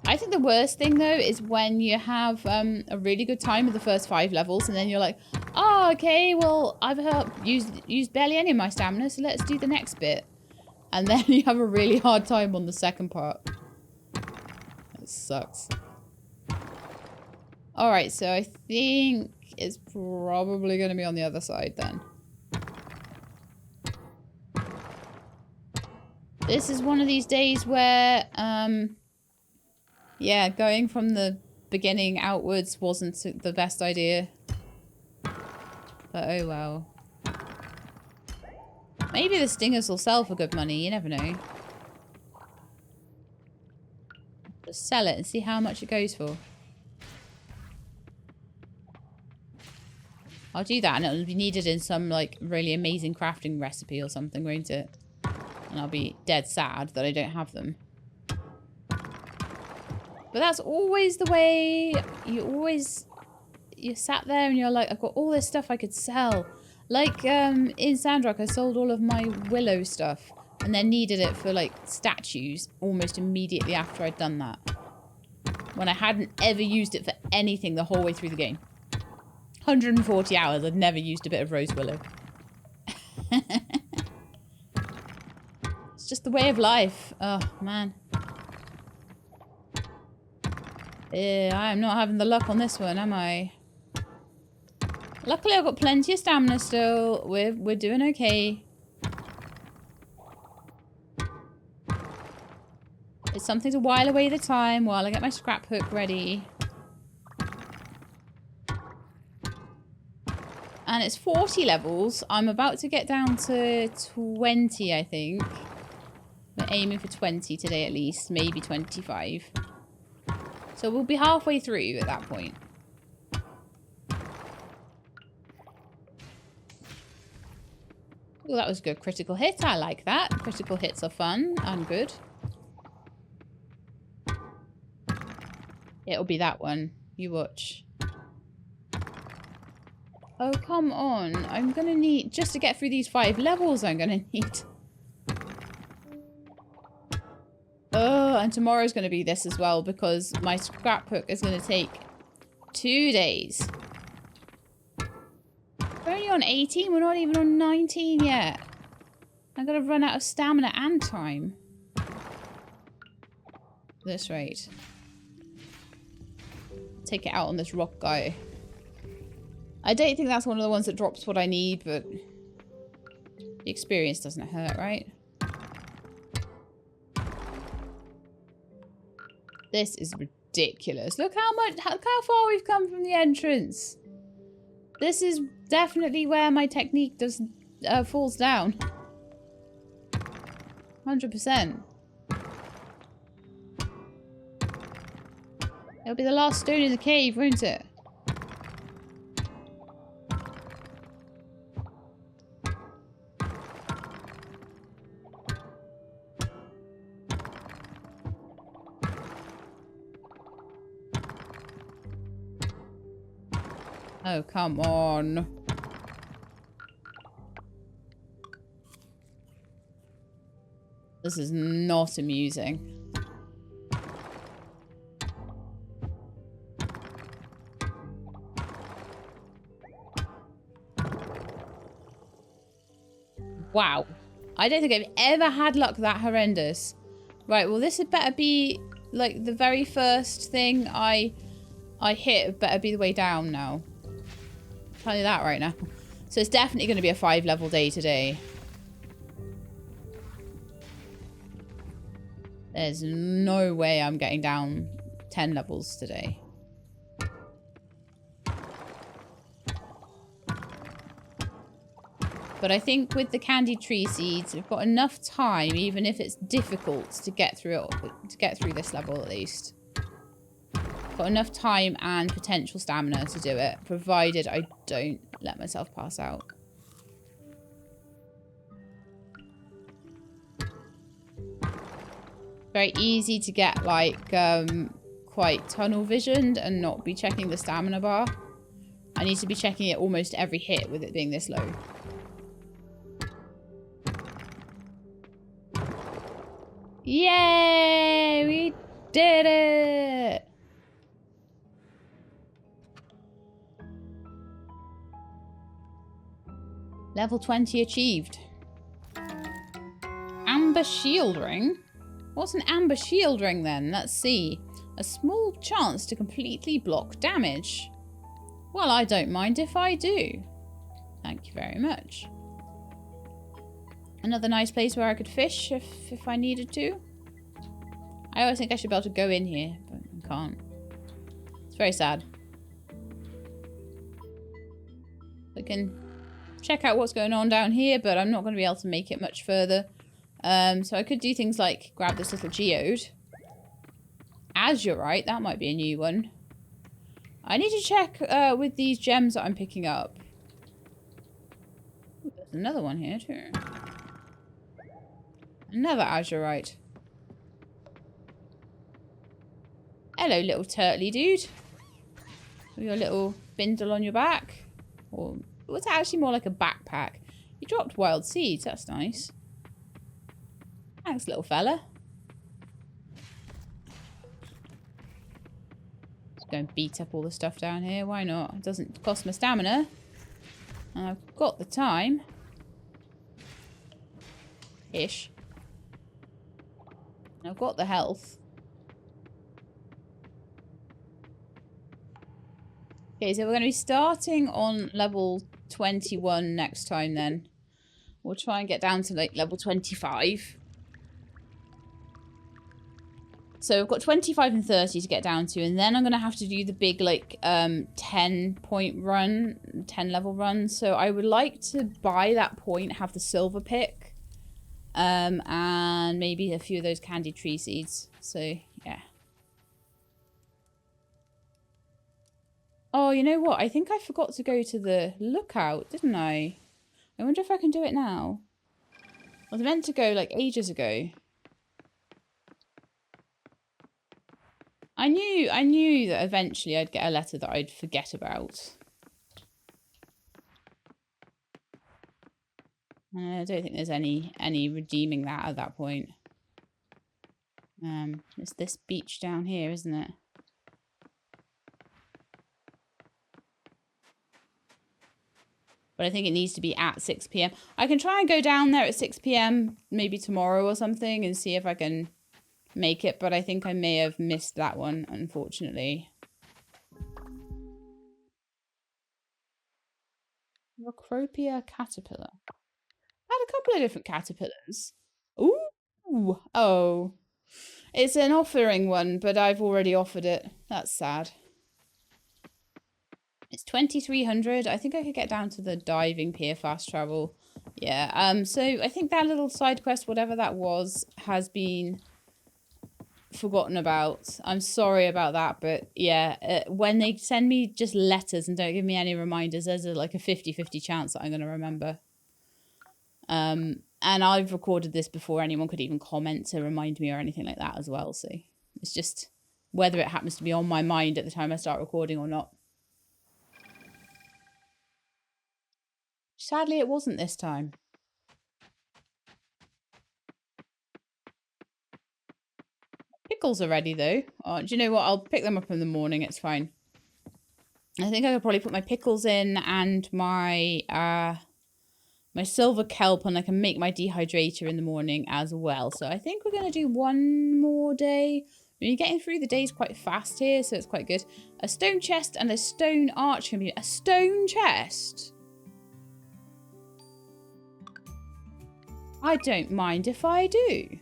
[SPEAKER 1] I think the worst thing, though, is when you have a really good time with the first 5 levels, and then you're like, oh, okay, well, I've used barely any of my stamina, so let's do the next bit. And then you have a really hard time on the second part. It sucks. Alright, so I think it's probably going to be on the other side, then. This is one of these days where, yeah, going from the beginning outwards wasn't the best idea. But oh well. Maybe the stingers will sell for good money. You never know. Just sell it and see how much it goes for. I'll do that, and it'll be needed in some, like, really amazing crafting recipe or something, won't it? And I'll be dead sad that I don't have them. But that's always the way. You sat there and you're like, I've got all this stuff I could sell. Like, in Sandrock, I sold all of my willow stuff and then needed it for, like, statues almost immediately after I'd done that. When I hadn't ever used it for anything the whole way through the game. 140 hours, I'd never used a bit of rose willow. It's just the way of life. Oh, man. I am not having the luck on this one, am I? Luckily, I've got plenty of stamina still. We're doing okay. It's something to while away the time while I get my scrap hook ready. And it's 40 levels. I'm about to get down to 20, I think. We're aiming for 20 today at least. Maybe 25. So we'll be halfway through at that point. Oh, that was a good critical hit. I like that. Critical hits are fun and good. It'll be that one. You watch. Oh, come on. I'm going to need... Just to get through these 5 levels, I'm going to need... Oh, and tomorrow's going to be this as well, because my scrap hook is going to take 2 days. We're only on 18. We're not even on 19 yet. I'm going to run out of stamina and time. At this rate. Take it out on this rock guy. I don't think that's one of the ones that drops what I need, but the experience doesn't hurt, right? This is ridiculous. Look how far we've come from the entrance. This is definitely where my technique falls down. 100%. It'll be the last stone in the cave, won't it? Oh, come on. This is not amusing. Wow. I don't think I've ever had luck that horrendous. Right, well this had better be like the very first thing I hit better be the way down now. I'll tell you that right now. So it's definitely going to be a 5-level day today. There's no way I'm getting down 10 levels today. But I think with the candy tree seeds, we've got enough time, even if it's difficult to get through it, to get through this level at least. Got enough time and potential stamina to do it, provided I don't let myself pass out. Very easy to get like quite tunnel visioned and not be checking the stamina bar. I need to be checking it almost every hit with it being this low. Yay! We did it! Level 20 achieved. Amber shield ring? What's an amber shield ring then? Let's see. A small chance to completely block damage. Well, I don't mind if I do. Thank you very much. Another nice place where I could fish if I needed to. I always think I should be able to go in here, but I can't. It's very sad. We can check out what's going on down here, but I'm not going to be able to make it much further. So I could do things like grab this little geode. Azurite, that might be a new one. I need to check with these gems that I'm picking up. Ooh, there's another one here too. Another azurite. Hello, little turtley dude. With your little bindle on your back. Or what's actually more like a backpack. You dropped wild seeds, that's nice. Thanks, little fella. Just go and beat up all the stuff down here. Why not? It doesn't cost my stamina. And I've got the time. Ish. And I've got the health. Okay, so we're going to be starting on level 21 next time then. We'll try and get down to like level 25. So we've got 25 and 30 to get down to, and then I'm going to have to do the big like 10 point run, 10 level run. So I would like to by that point have the silver pick and maybe a few of those candy tree seeds. So yeah. Oh, you know what? I think I forgot to go to the lookout, didn't I? I wonder if I can do it now. I was meant to go like ages ago. I knew that eventually I'd get a letter that I'd forget about. I don't think there's any redeeming that at that point. It's this beach down here, isn't it? But I think it needs to be at 6 PM. I can try and go down there at 6 PM maybe tomorrow or something and see if I can make it, but I think I may have missed that one, unfortunately. Rockropia caterpillar. I had a couple of different caterpillars. Ooh. Oh. It's an offering one, but I've already offered it. That's sad. It's 2300. I think I could get down to the diving pier fast travel. Yeah. So I think that little side quest, whatever that was, has been forgotten about. I'm sorry about that, but yeah, when they send me just letters and don't give me any reminders, there's like a 50-50 chance that I'm going to remember. And I've recorded this before anyone could even comment to remind me or anything like that as well. So it's just whether it happens to be on my mind at the time I start recording or not. Sadly, it wasn't this time. Pickles are ready though. Oh, do you know what? I'll pick them up in the morning. It's fine. I think I could probably put my pickles in and my my silver kelp, and I can make my dehydrator in the morning as well. So I think we're going to do one more day. We're getting through the days quite fast here, so it's quite good. A stone chest and a stone arch can be a stone chest. I don't mind if I do.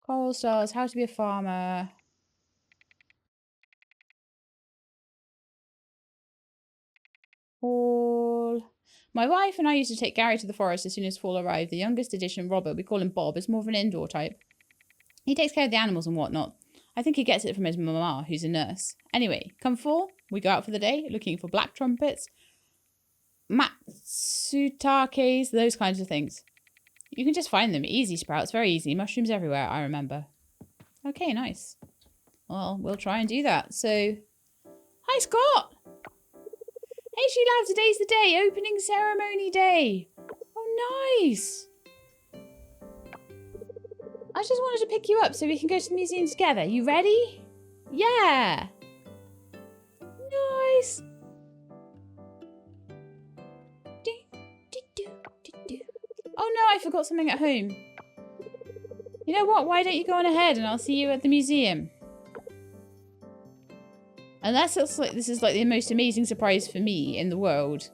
[SPEAKER 1] Coral stars, how to be a farmer. Paul. My wife and I used to take Gary to the forest as soon as fall arrived. The youngest edition, Robert, we call him Bob, is more of an indoor type. He takes care of the animals and whatnot. I think he gets it from his mama, who's a nurse. Anyway, come fall, we go out for the day, looking for black trumpets, matsutakes, those kinds of things. You can just find them. Easy sprouts, very easy. Mushrooms everywhere, I remember. Okay, nice. Well, we'll try and do that. So, hi, Scott! Hey, Sheila, today's the day. Opening ceremony day. Oh, nice. I just wanted to pick you up so we can go to the museum together. You ready? Yeah. Nice. Oh, no, I forgot something at home. You know what? Why don't you go on ahead and I'll see you at the museum. And this is like the most amazing surprise for me in the world.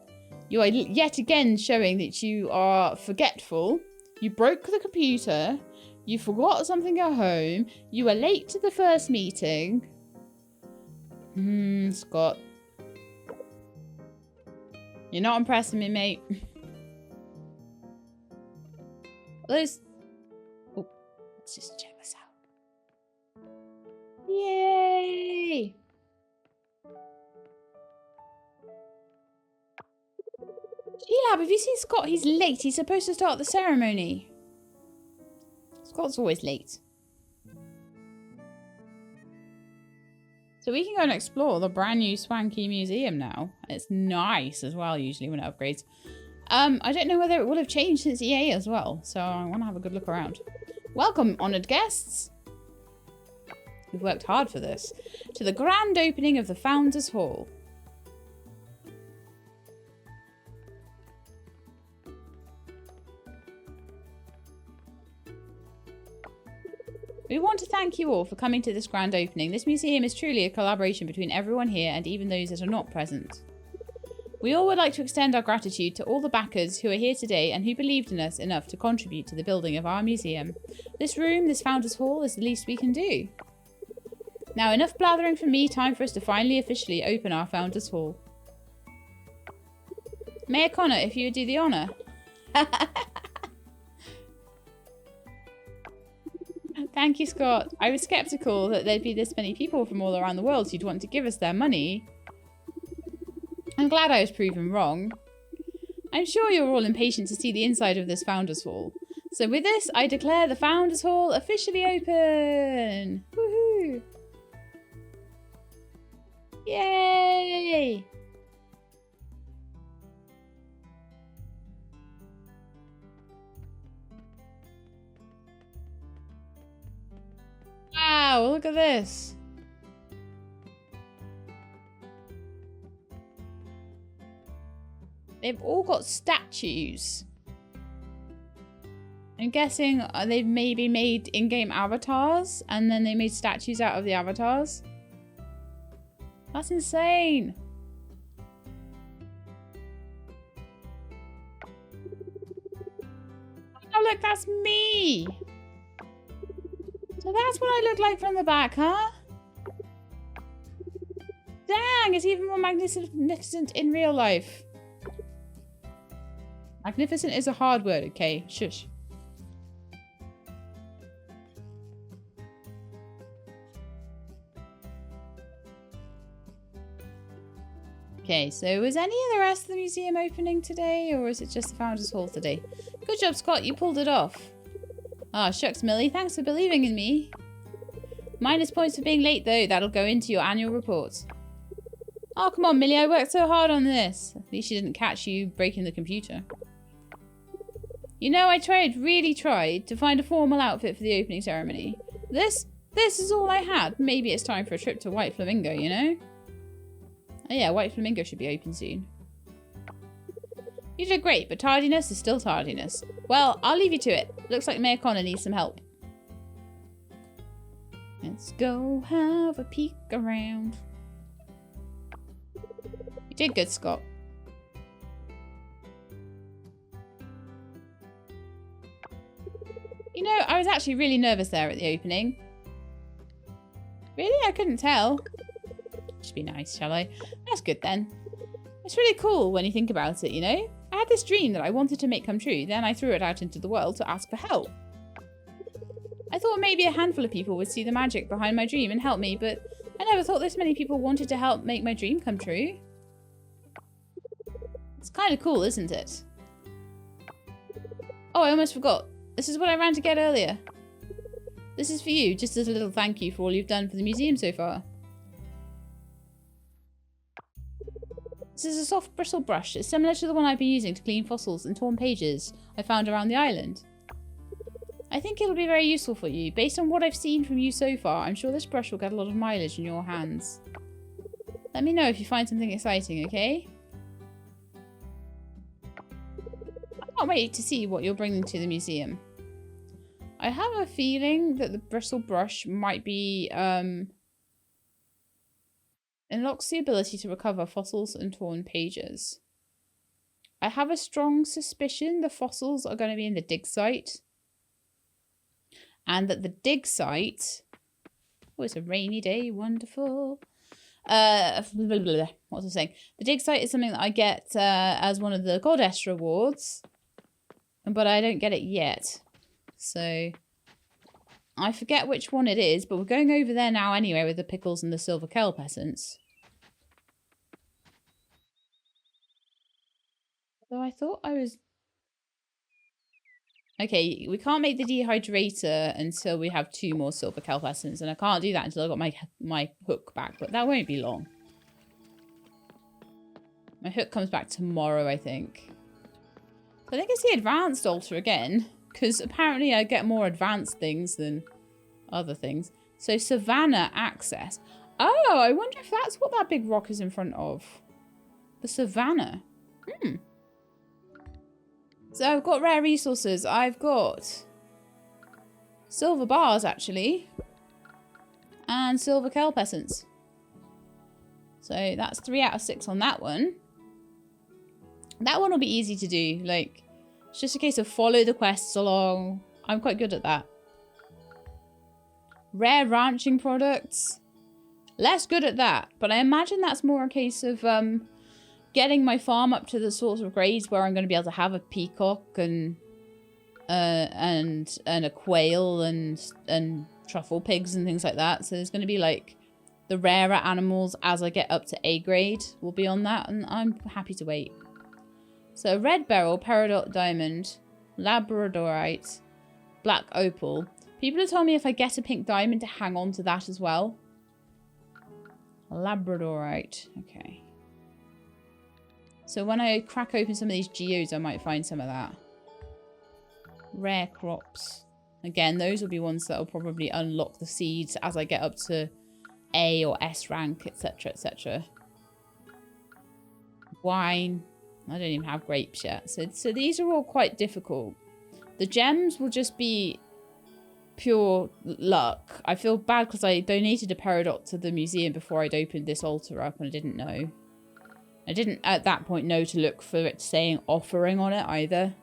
[SPEAKER 1] You are yet again showing that you are forgetful. You broke the computer. You forgot something at home. You were late to the first meeting. Scott. You're not impressing me, mate. Those... Oh, let's just check this out. Yay! G-Lab, have you seen Scott? He's late. He's supposed to start the ceremony. Scott's always late. So we can go and explore the brand new swanky museum now. It's nice as well, usually, when it upgrades. I don't know whether it will have changed since EA as well, so I want to have a good look around. Welcome, honoured guests. We've worked hard for this. To the grand opening of the Founders Hall. We want to thank you all for coming to this grand opening. This museum is truly a collaboration between everyone here and even those that are not present. We all would like to extend our gratitude to all the backers who are here today and who believed in us enough to contribute to the building of our museum. This room, this Founders Hall, is the least we can do. Now, enough blathering from me, time for us to finally officially open our Founders Hall. Mayor Connor, if you would do the honour. Thank you, Scott. I was sceptical that there'd be this many people from all around the world who'd want to give us their money. I'm glad I was proven wrong. I'm sure you're all impatient to see the inside of this Founders Hall. So with this, I declare the Founders Hall officially open! Woohoo! Yay! Wow, look at this. They've all got statues. I'm guessing they've maybe made in-game avatars and then they made statues out of the avatars. That's insane. Oh, look, that's me. So that's what I look like from the back, huh? Dang, it's even more magnificent in real life. Magnificent is a hard word, okay? Shush. Okay, so is any of the rest of the museum opening today, or is it just the Founders Hall today? Good job, Scott, you pulled it off. Ah, shucks, Millie, thanks for believing in me. Minus points for being late, though. That'll go into your annual report. Oh, come on, Millie, I worked so hard on this. At least she didn't catch you breaking the computer. You know, I really tried, to find a formal outfit for the opening ceremony. This is all I had. Maybe it's time for a trip to White Flamingo, you know? Oh yeah, White Flamingo should be open soon. You did great, but tardiness is still tardiness. Well, I'll leave you to it. Looks like Mayor Connor needs some help. Let's go have a peek around. You did good, Scott. You know, I was actually really nervous there at the opening. Really? I couldn't tell. Just be nice, shall I? That's good then. It's really cool when you think about it, you know? I had this dream that I wanted to make come true, then I threw it out into the world to ask for help. I thought maybe a handful of people would see the magic behind my dream and help me, but I never thought this many people wanted to help make my dream come true. It's kind of cool, isn't it? Oh, I almost forgot. This is what I ran to get earlier. This is for you, just as a little thank you for all you've done for the museum so far. This is a soft bristle brush. It's similar to the one I've been using to clean fossils and torn pages I found around the island. I think it'll be very useful for you. Based on what I've seen from you so far, I'm sure this brush will get a lot of mileage in your hands. Let me know if you find something exciting, okay? I can't wait to see what you're bringing to the museum. I have a feeling that the bristle brush might be, unlocks the ability to recover fossils and torn pages. I have a strong suspicion the fossils are going to be in the dig site. And that the dig site... Oh, it's a rainy day. Wonderful. What was I saying? The dig site is something that I get as one of the goddess rewards. But I don't get it yet. So... I forget which one it is, but we're going over there now anyway with the pickles and the silver kelp essence. Though I thought I was... Okay, we can't make the dehydrator until we have 2 more silver kelp essence, and I can't do that until I've got my hook back, but that won't be long. My hook comes back tomorrow, I think. So I think it's the advanced altar again, because apparently I get more advanced things than other things. So Savannah access. Oh, I wonder if that's what that big rock is in front of. The Savannah. So I've got rare resources. I've got silver bars, actually. And silver kelp essence. So that's 3 out of 6 on that one. That one will be easy to do. Like, it's just a case of follow the quests along. I'm quite good at that. Rare ranching products. Less good at that. But I imagine that's more a case of getting my farm up to the sorts of grades where I'm going to be able to have a peacock and a quail and truffle pigs and things like that. So there's going to be like the rarer animals as I get up to A grade will be on that, and I'm happy to wait. So red beryl, peridot diamond, labradorite, black opal. People have told me if I get a pink diamond to hang on to that as well. Labradorite. Okay. So when I crack open some of these geodes, I might find some of that. Rare crops. Again, those will be ones that will probably unlock the seeds as I get up to A or S rank, etc, etc. Wine. I don't even have grapes yet. So these are all quite difficult. The gems will just be pure luck. I feel bad because I donated a peridot to the museum before I'd opened this altar up and I didn't know. I didn't at that point know to look for it saying offering on it either.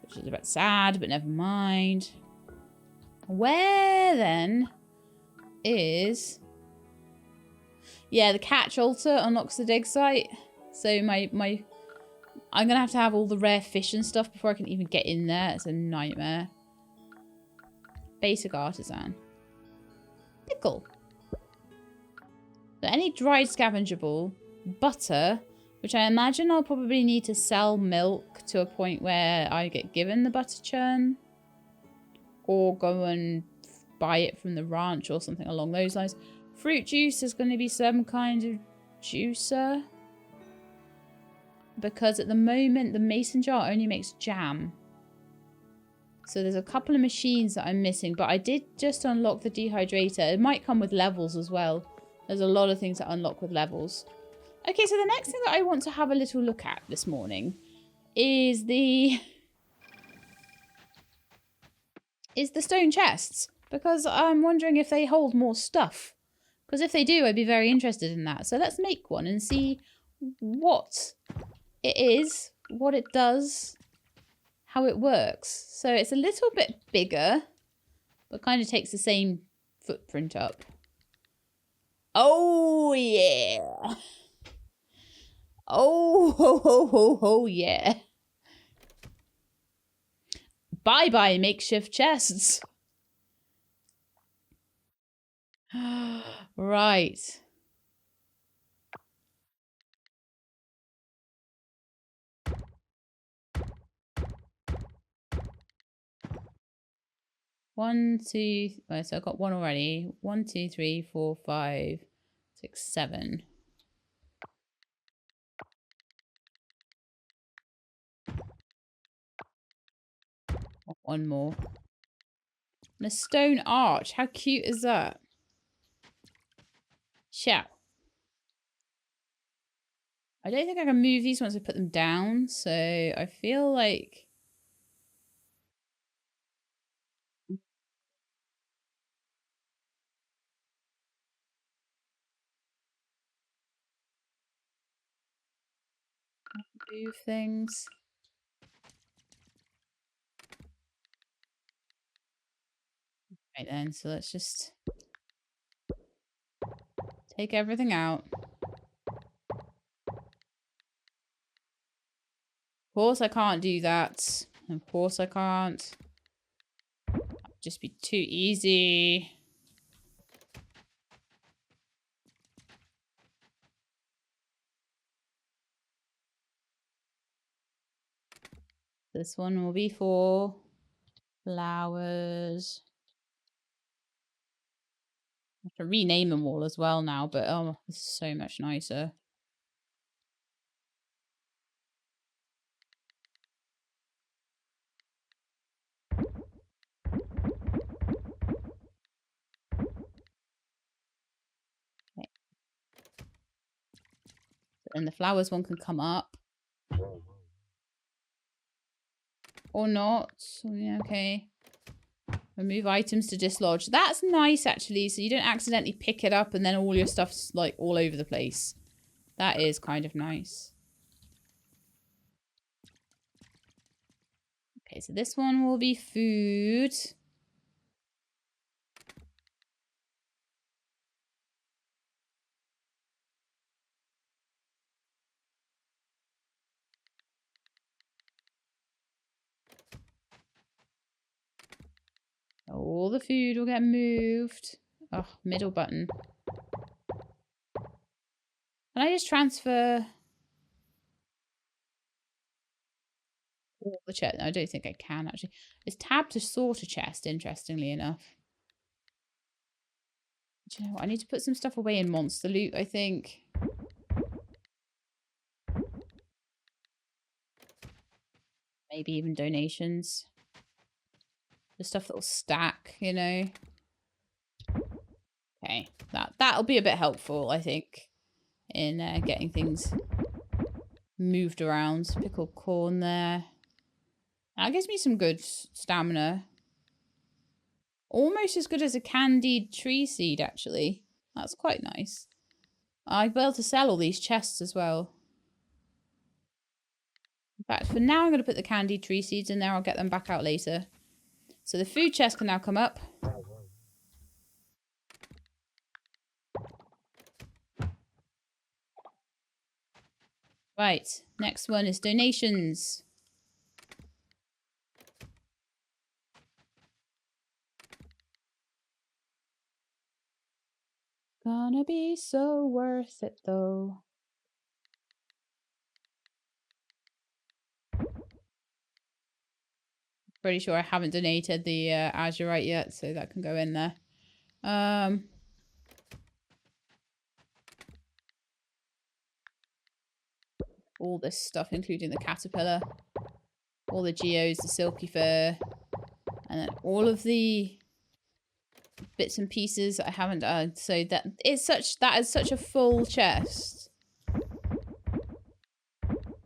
[SPEAKER 1] Which is a bit sad, but never mind. Where then is... Yeah, the catch altar unlocks the dig site. So I'm going to have all the rare fish and stuff before I can even get in there. It's a nightmare. Basic artisan. Pickle. So any dried scavengeable. Butter, which I imagine I'll probably need to sell milk to a point where I get given the butter churn. Or go and buy it from the ranch or something along those lines. Fruit juice is going to be some kind of juicer. Because at the moment, the mason jar only makes jam. So there's a couple of machines that I'm missing. But I did just unlock the dehydrator. It might come with levels as well. There's a lot of things that unlock with levels. Okay, so the next thing that I want to have a little look at this morning is the stone chests. Because I'm wondering if they hold more stuff. Because if they do, I'd be very interested in that. So let's make one and see what it is, what it does, how it works. So it's a little bit bigger, but kind of takes the same footprint up. Oh, yeah. Oh, ho, ho, ho, ho, yeah. Bye-bye, makeshift chests. Right. One, two... Oh, so I got one already. 1, 2, 3, 4, 5, 6, 7. One more. And a stone arch. How cute is that? Ciao. I don't think I can move these once I put them down. So I feel like... move things. Right then, so let's just take everything out. Of course I can't do that. Of course I can't. Just be too easy. This one will be for flowers. I have to rename them all as well now, but oh, this is so much nicer. Okay. And the flowers one can come up. Or not. Yeah, okay. Remove items to dislodge. That's nice, actually, so you don't accidentally pick it up and then all your stuff's, like, all over the place. That is kind of nice. Okay, so this one will be food. All the food will get moved. Oh, middle button. Can I just transfer all the chest? No, I don't think I can, actually. It's tab to sort a chest, interestingly enough. Do you know what? I need to put some stuff away in monster loot, I think. Maybe even donations. The stuff that will stack, you know. Okay, that'll be a bit helpful, I think, in getting things moved around. Pickled corn there. That gives me some good stamina. Almost as good as a candied tree seed, actually. That's quite nice. I'll be able to sell all these chests as well. In fact, for now, I'm going to put the candied tree seeds in there. I'll get them back out later. So the food chest can now come up. Right, next one is donations. Gonna be so worth it, though. Pretty sure I haven't donated the azurite yet, so that can go in there. All this stuff, including the caterpillar, all the geos, the silky fur, and then all of the bits and pieces I haven't done. So that is such a full chest.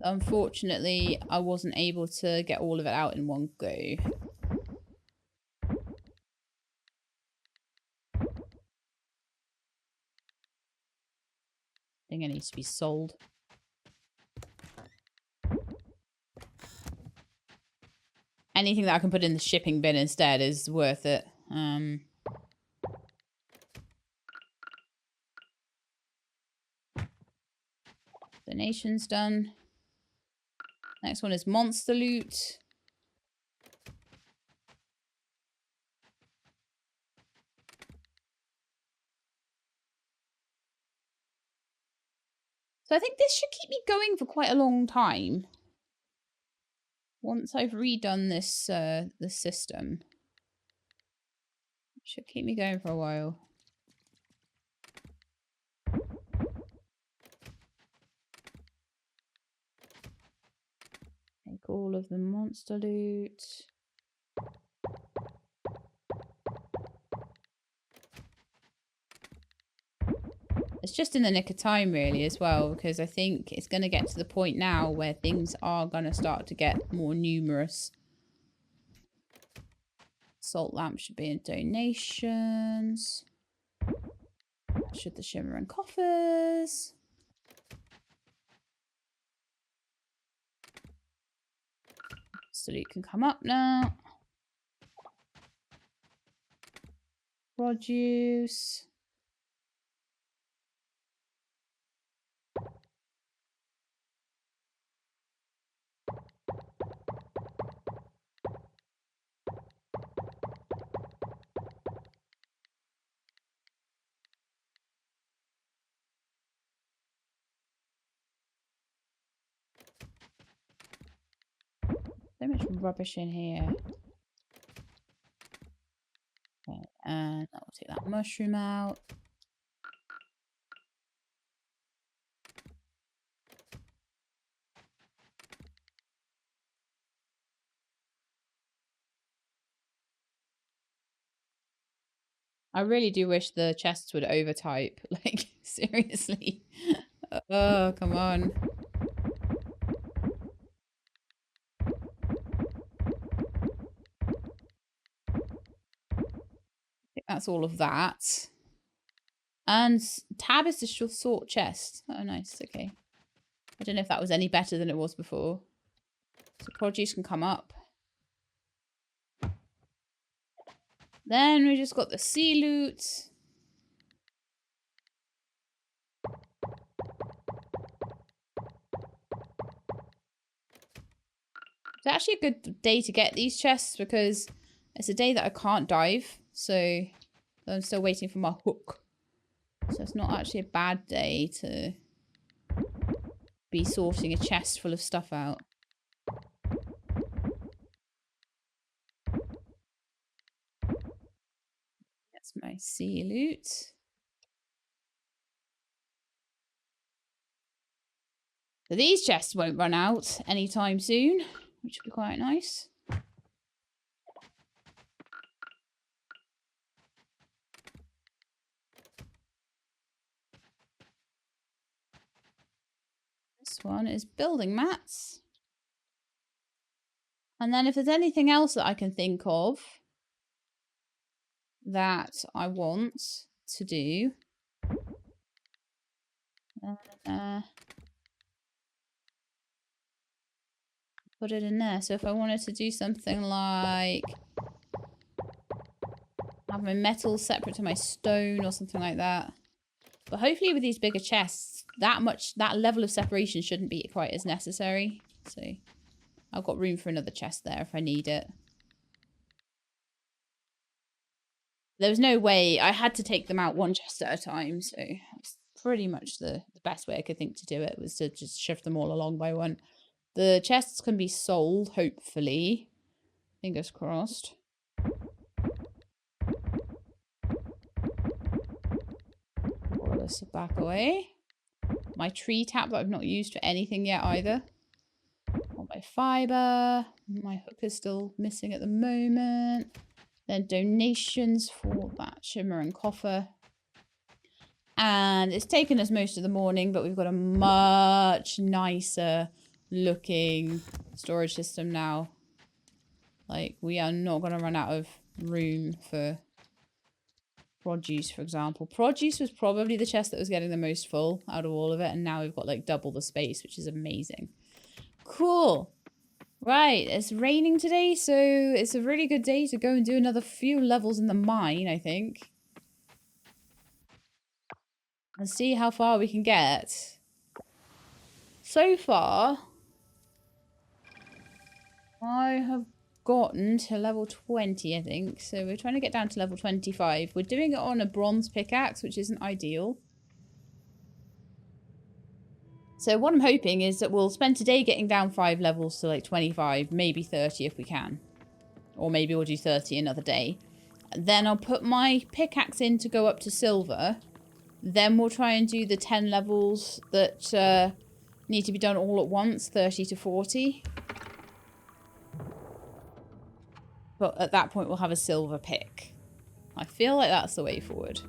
[SPEAKER 1] Unfortunately, I wasn't able to get all of it out in one go. I think it needs to be sold. Anything that I can put in the shipping bin instead is worth it. Donations done. Next one is monster loot. So I think this should keep me going for quite a long time. Once I've redone this this system. It should keep me going for a while. Take all of the monster loot. It's just in the nick of time, really, as well, because I think it's going to get to the point now where things are going to start to get more numerous. Salt lamp should be in donations. Should the shimmering coffers. So it can come up now. Produce. So much rubbish in here. Okay, and I'll take that mushroom out. I really do wish the chests would overtype. Like, seriously. Oh, come on. I think that's all of that. And tab is to sort chest. Oh, nice. Okay. I don't know if that was any better than it was before. So produce can come up. Then we just got the sea loot. It's actually a good day to get these chests because it's a day that I can't dive. So I'm still waiting for my hook. So it's not actually a bad day to be sorting a chest full of stuff out. That's my sea loot. So these chests won't run out anytime soon, which will be quite nice. This one is building mats. And then if there's anything else that I can think of that I want to do, put it in there. So if I wanted to do something like have my metal separate to my stone or something like that. But hopefully with these bigger chests, that level of separation shouldn't be quite as necessary. So I've got room for another chest there if I need it. There was no way. I had to take them out one chest at a time. So that's pretty much the best way I could think to do it was to just shift them all along by one. The chests can be sold, hopefully. Fingers crossed. All of this back away. My tree tap that I've not used for anything yet either. All my fiber. My hook is still missing at the moment. Then donations for that shimmer and copper. And it's taken us most of the morning, but we've got a much nicer looking storage system now. Like, we are not going to run out of room for produce, for example. Produce was probably the chest that was getting the most full out of all of it. And now we've got like double the space, which is amazing. Cool. Right, it's raining today, so it's a really good day to go and do another few levels in the mine, I think. And see how far we can get. So far, I have gotten to level 20, I think. So we're trying to get down to level 25. We're doing it on a bronze pickaxe, which isn't ideal. So what I'm hoping is that we'll spend today getting down 5 levels to like 25, maybe 30 if we can. Or maybe we'll do 30 another day. Then I'll put my pickaxe in to go up to silver. Then we'll try and do the 10 levels that need to be done all at once, 30 to 40. But at that point, we'll have a silver pick. I feel like that's the way forward.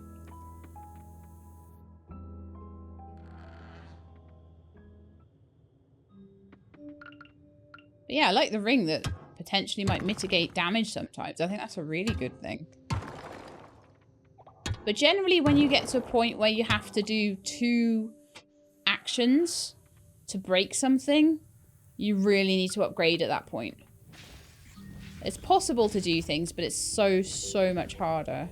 [SPEAKER 1] But yeah, I like the ring that potentially might mitigate damage sometimes. I think that's a really good thing. But generally, when you get to a point where you have to do 2 actions to break something, you really need to upgrade at that point. It's possible to do things, but it's so much harder.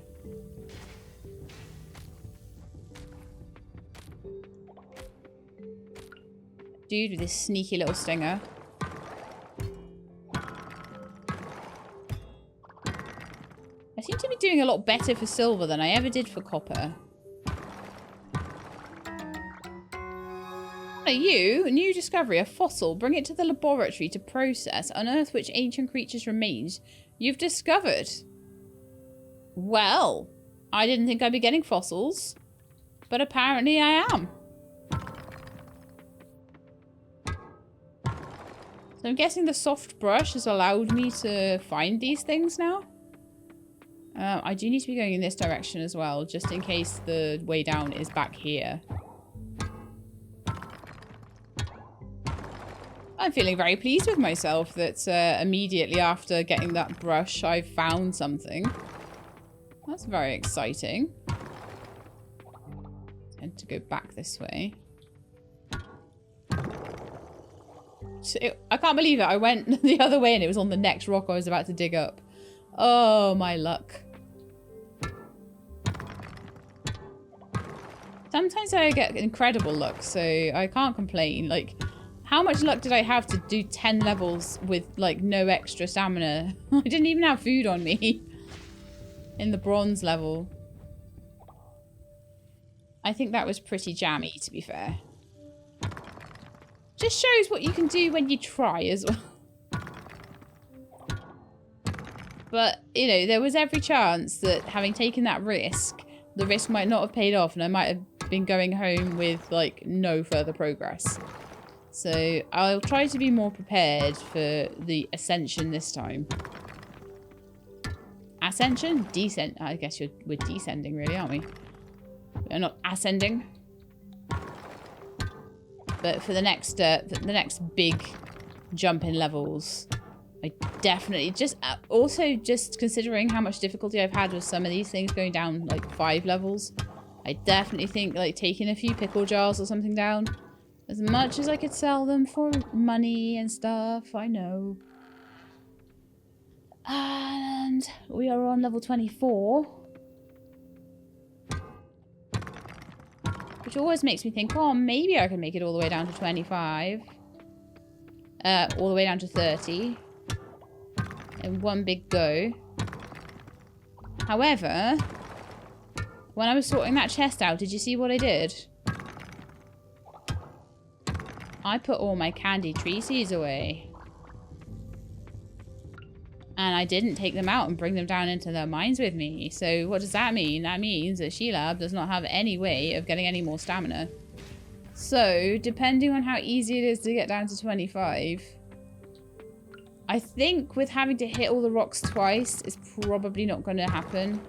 [SPEAKER 1] dude with this sneaky little stinger. I seem to be doing a lot better for silver than I ever did for copper. What are you? A new discovery, a fossil. Bring it to the laboratory to process. Unearth which ancient creature's remains you've discovered. Well, I didn't think I'd be getting fossils, but apparently I am. So I'm guessing the soft brush has allowed me to find these things now. I do need to be going in this direction as well, just in case the way down is back here. I'm feeling very pleased with myself that immediately after getting that brush, I found something. That's very exciting. I tend to go back this way. So I can't believe it. I went the other way and it was on the next rock I was about to dig up. Oh, my luck. Sometimes I get incredible luck, so I can't complain. Like, how much luck did I have to do 10 levels with, like, no extra stamina? I didn't even have food on me in the bronze level. I think that was pretty jammy, to be fair. Just shows what you can do when you try as well. But, you know, there was every chance that having taken that risk, the risk might not have paid off and I might have been going home with, like, no further progress. So I'll try to be more prepared for the ascension this time. Ascension? Descent. I guess we're descending really, aren't we? We're not ascending. But for the next big jump in levels, I definitely also considering how much difficulty I've had with some of these things going down like 5 levels, I definitely think like taking a few pickle jars or something down, as much as I could sell them for money and stuff, I know. And we are on level 24. Which always makes me think, oh, maybe I can make it all the way down to 25. All the way down to 30. In one big go. However, when I was sorting that chest out, did you see what I did? I put all my candy tree seeds away. And I didn't take them out and bring them down into the mines with me. So what does that mean? That means that Sheila does not have any way of getting any more stamina. So, depending on how easy it is to get down to 25, I think with having to hit all the rocks twice is probably not going to happen.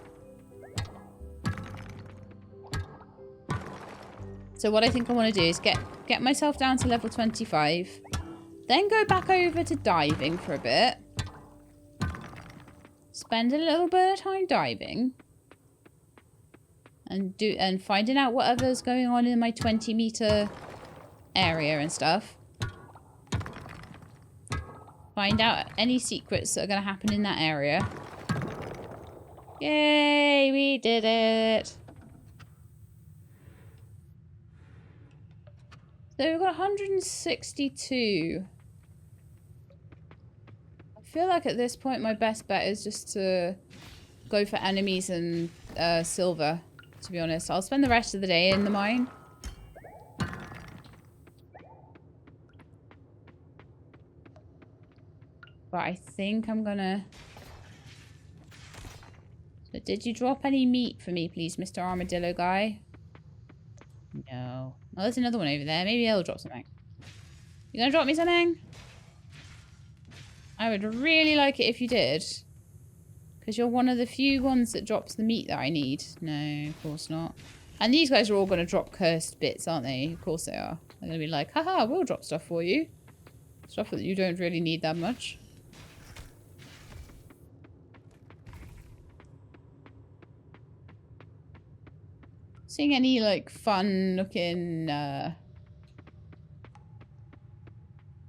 [SPEAKER 1] So what I think I want to do is get myself down to level 25. Then go back over to diving for a bit. Spend a little bit of time diving. And finding out whatever's going on in my 20-meter area and stuff. Find out any secrets that are going to happen in that area. Yay, we did it. So we've got 162. I feel like at this point my best bet is just to go for enemies and silver, to be honest. I'll spend the rest of the day in the mine. But I think I'm gonna... But did you drop any meat for me, please, Mr. Armadillo guy? No. Oh, there's another one over there. Maybe he'll drop something. You gonna drop me something? I would really like it if you did. Because you're one of the few ones that drops the meat that I need. No, of course not. And these guys are all going to drop cursed bits, aren't they? Of course they are. They're going to be like, haha, we'll drop stuff for you. Stuff that you don't really need that much. Seeing any, like, fun-looking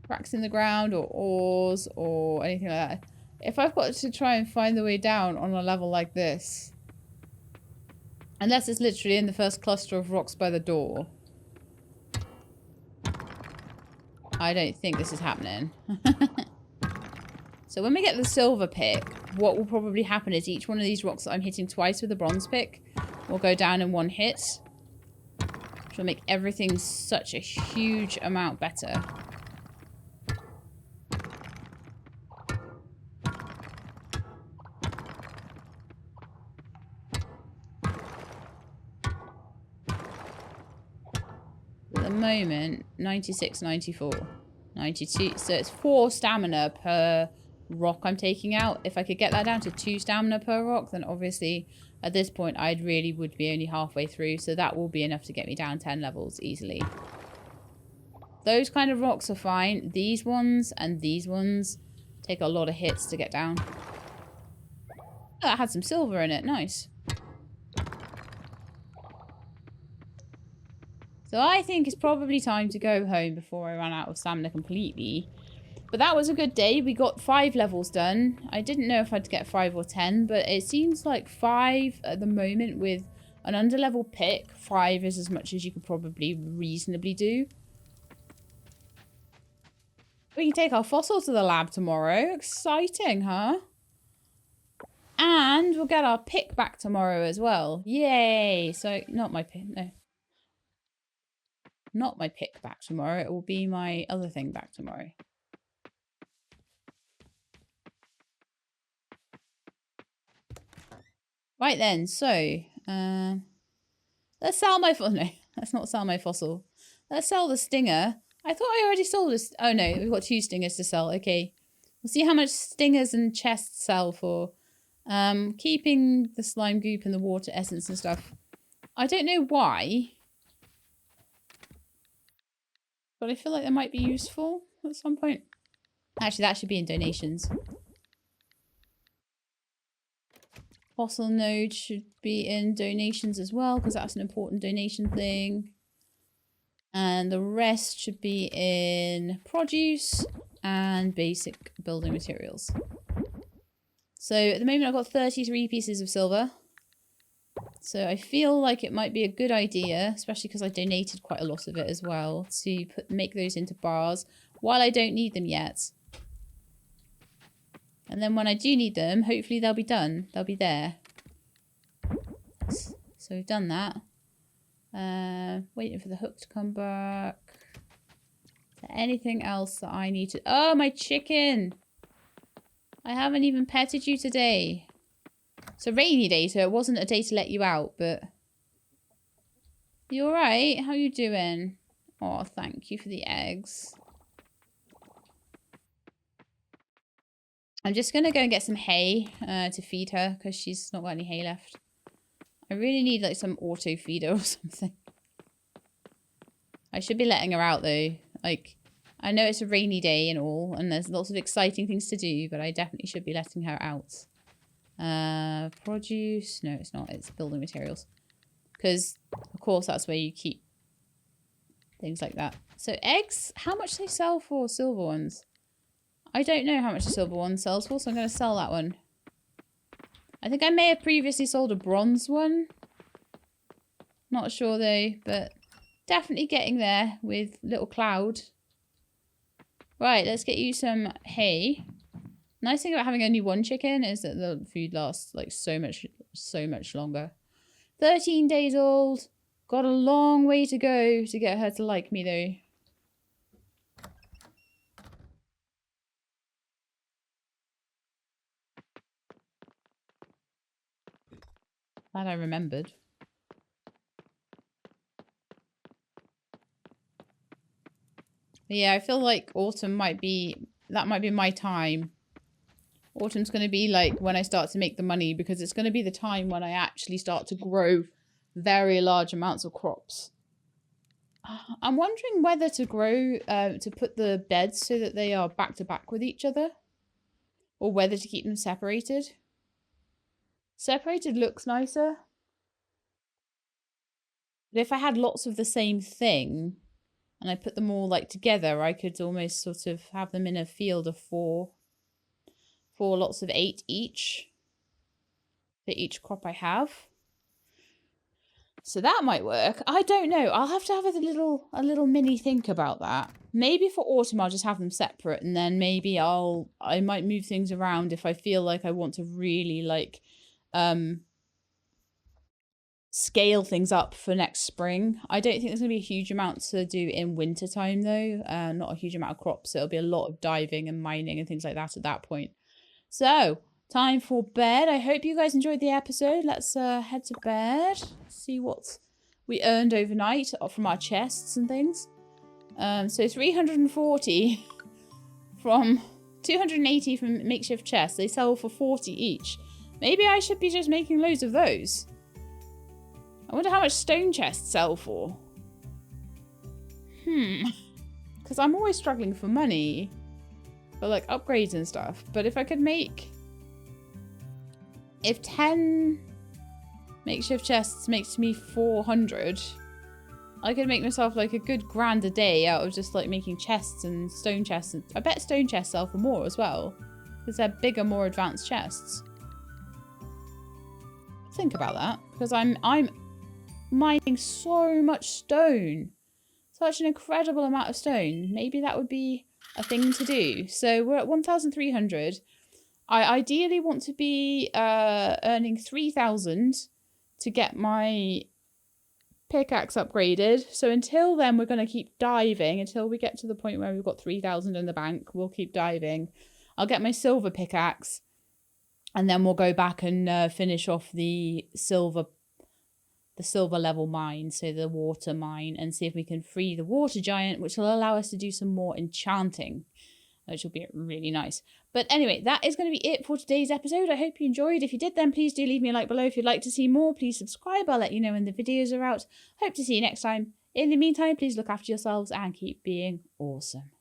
[SPEAKER 1] cracks in the ground or ores or anything like that. If I've got to try and find the way down on a level like this, unless it's literally in the first cluster of rocks by the door, I don't think this is happening. So when we get the silver pick, what will probably happen is each one of these rocks that I'm hitting twice with the bronze pick will go down in one hit. Which will make everything such a huge amount better. At the moment, 96, 94, 92. So it's 4 stamina per rock I'm taking out. If I could get that down to 2 stamina per rock, then obviously at this point I really would be only halfway through. So that will be enough to get me down 10 levels easily. Those kind of rocks are fine. These ones and these ones take a lot of hits to get down. Oh, that had some silver in it. Nice. So I think it's probably time to go home before I run out of stamina completely. But that was a good day. We got 5 levels done. I didn't know if I'd get 5 or 10, but it seems like 5 at the moment with an underlevel pick. 5 is as much as you could probably reasonably do. We can take our fossil to the lab tomorrow. Exciting, huh? And we'll get our pick back tomorrow as well. Yay! So, not my pick, no. Not my pick back tomorrow. It will be my other thing back tomorrow. Right then, so let's sell my fossil. No, let's not sell my fossil. Let's sell the stinger. I thought I already sold this. Oh no, we've got 2 stingers to sell. Okay, we'll see how much stingers and chests sell for. Keeping the slime goop and the water essence and stuff. I don't know why, but I feel like they might be useful at some point. Actually, that should be in donations. Fossil node should be in donations as well, because that's an important donation thing. And the rest should be in produce and basic building materials. So at the moment I've got 33 pieces of silver. So I feel like it might be a good idea, especially because I donated quite a lot of it as well, to make those into bars while I don't need them yet. And then when I do need them, hopefully they'll be done. They'll be there. So we've done that. Waiting for the hook to come back. Is there anything else that I need to... Oh, my chicken! I haven't even petted you today. It's a rainy day, so it wasn't a day to let you out, but... You alright? How you doing? Oh, thank you for the eggs. I'm just going to go and get some hay to feed her, because she's not got any hay left. I really need like some auto feeder or something. I should be letting her out though. Like, I know it's a rainy day and all, and there's lots of exciting things to do, but I definitely should be letting her out. Produce. No, it's not. It's building materials. Because, of course, that's where you keep things like that. So eggs, how much do they sell for silver ones? I don't know how much the silver one sells for, so I'm going to sell that one. I think I may have previously sold a bronze one. Not sure though, but definitely getting there with little Cloud. Right, let's get you some hay. Nice thing about having only 1 chicken is that the food lasts like so much longer. 13 days old. Got a long way to go to get her to like me though. Glad I remembered. But yeah, I feel like autumn might be my time. Autumn's going to be like when I start to make the money, because it's going to be the time when I actually start to grow very large amounts of crops. I'm wondering whether to grow, to put the beds so that they are back to back with each other, or whether to keep them separated. Separated looks nicer. But if I had lots of the same thing and I put them all like together, I could almost sort of have them in a field of 4 lots of 8 each for each crop I have. So that might work. I don't know. I'll have to have a little mini think about that. Maybe for autumn I'll just have them separate, and then maybe I might move things around if I feel like I want to really like scale things up for next spring. I don't think there's gonna be a huge amount to do in winter time though. Not a huge amount of crops. So it'll be a lot of diving and mining and things like that at that point. So time for bed. I hope you guys enjoyed the episode. Let's head to bed. See what we earned overnight from our chests and things. So 340 from 280 from makeshift chests. They sell for 40 each. Maybe I should be just making loads of those. I wonder how much stone chests sell for. Because I'm always struggling for money for like upgrades and stuff. But if I could make... If 10 makeshift chests makes me 400, I could make myself like a good grand a day out of just like making chests and stone chests. I bet stone chests sell for more as well, because they're bigger, more advanced chests. Think about that, because I'm mining so much stone. Such an incredible amount of stone. Maybe that would be a thing to do. So we're at 1,300. I ideally want to be earning 3,000 to get my pickaxe upgraded. So until then, we're going to keep diving until we get to the point where we've got 3,000 in the bank. We'll keep diving. I'll get my silver pickaxe, and then we'll go back and finish off the silver level mine, so the water mine, and see if we can free the water giant, which will allow us to do some more enchanting, which will be really nice. But anyway, that is going to be it for today's episode. I hope you enjoyed. If you did, then please do leave me a like below. If you'd like to see more, please subscribe. I'll let you know when the videos are out. Hope to see you next time. In the meantime, please look after yourselves and keep being awesome.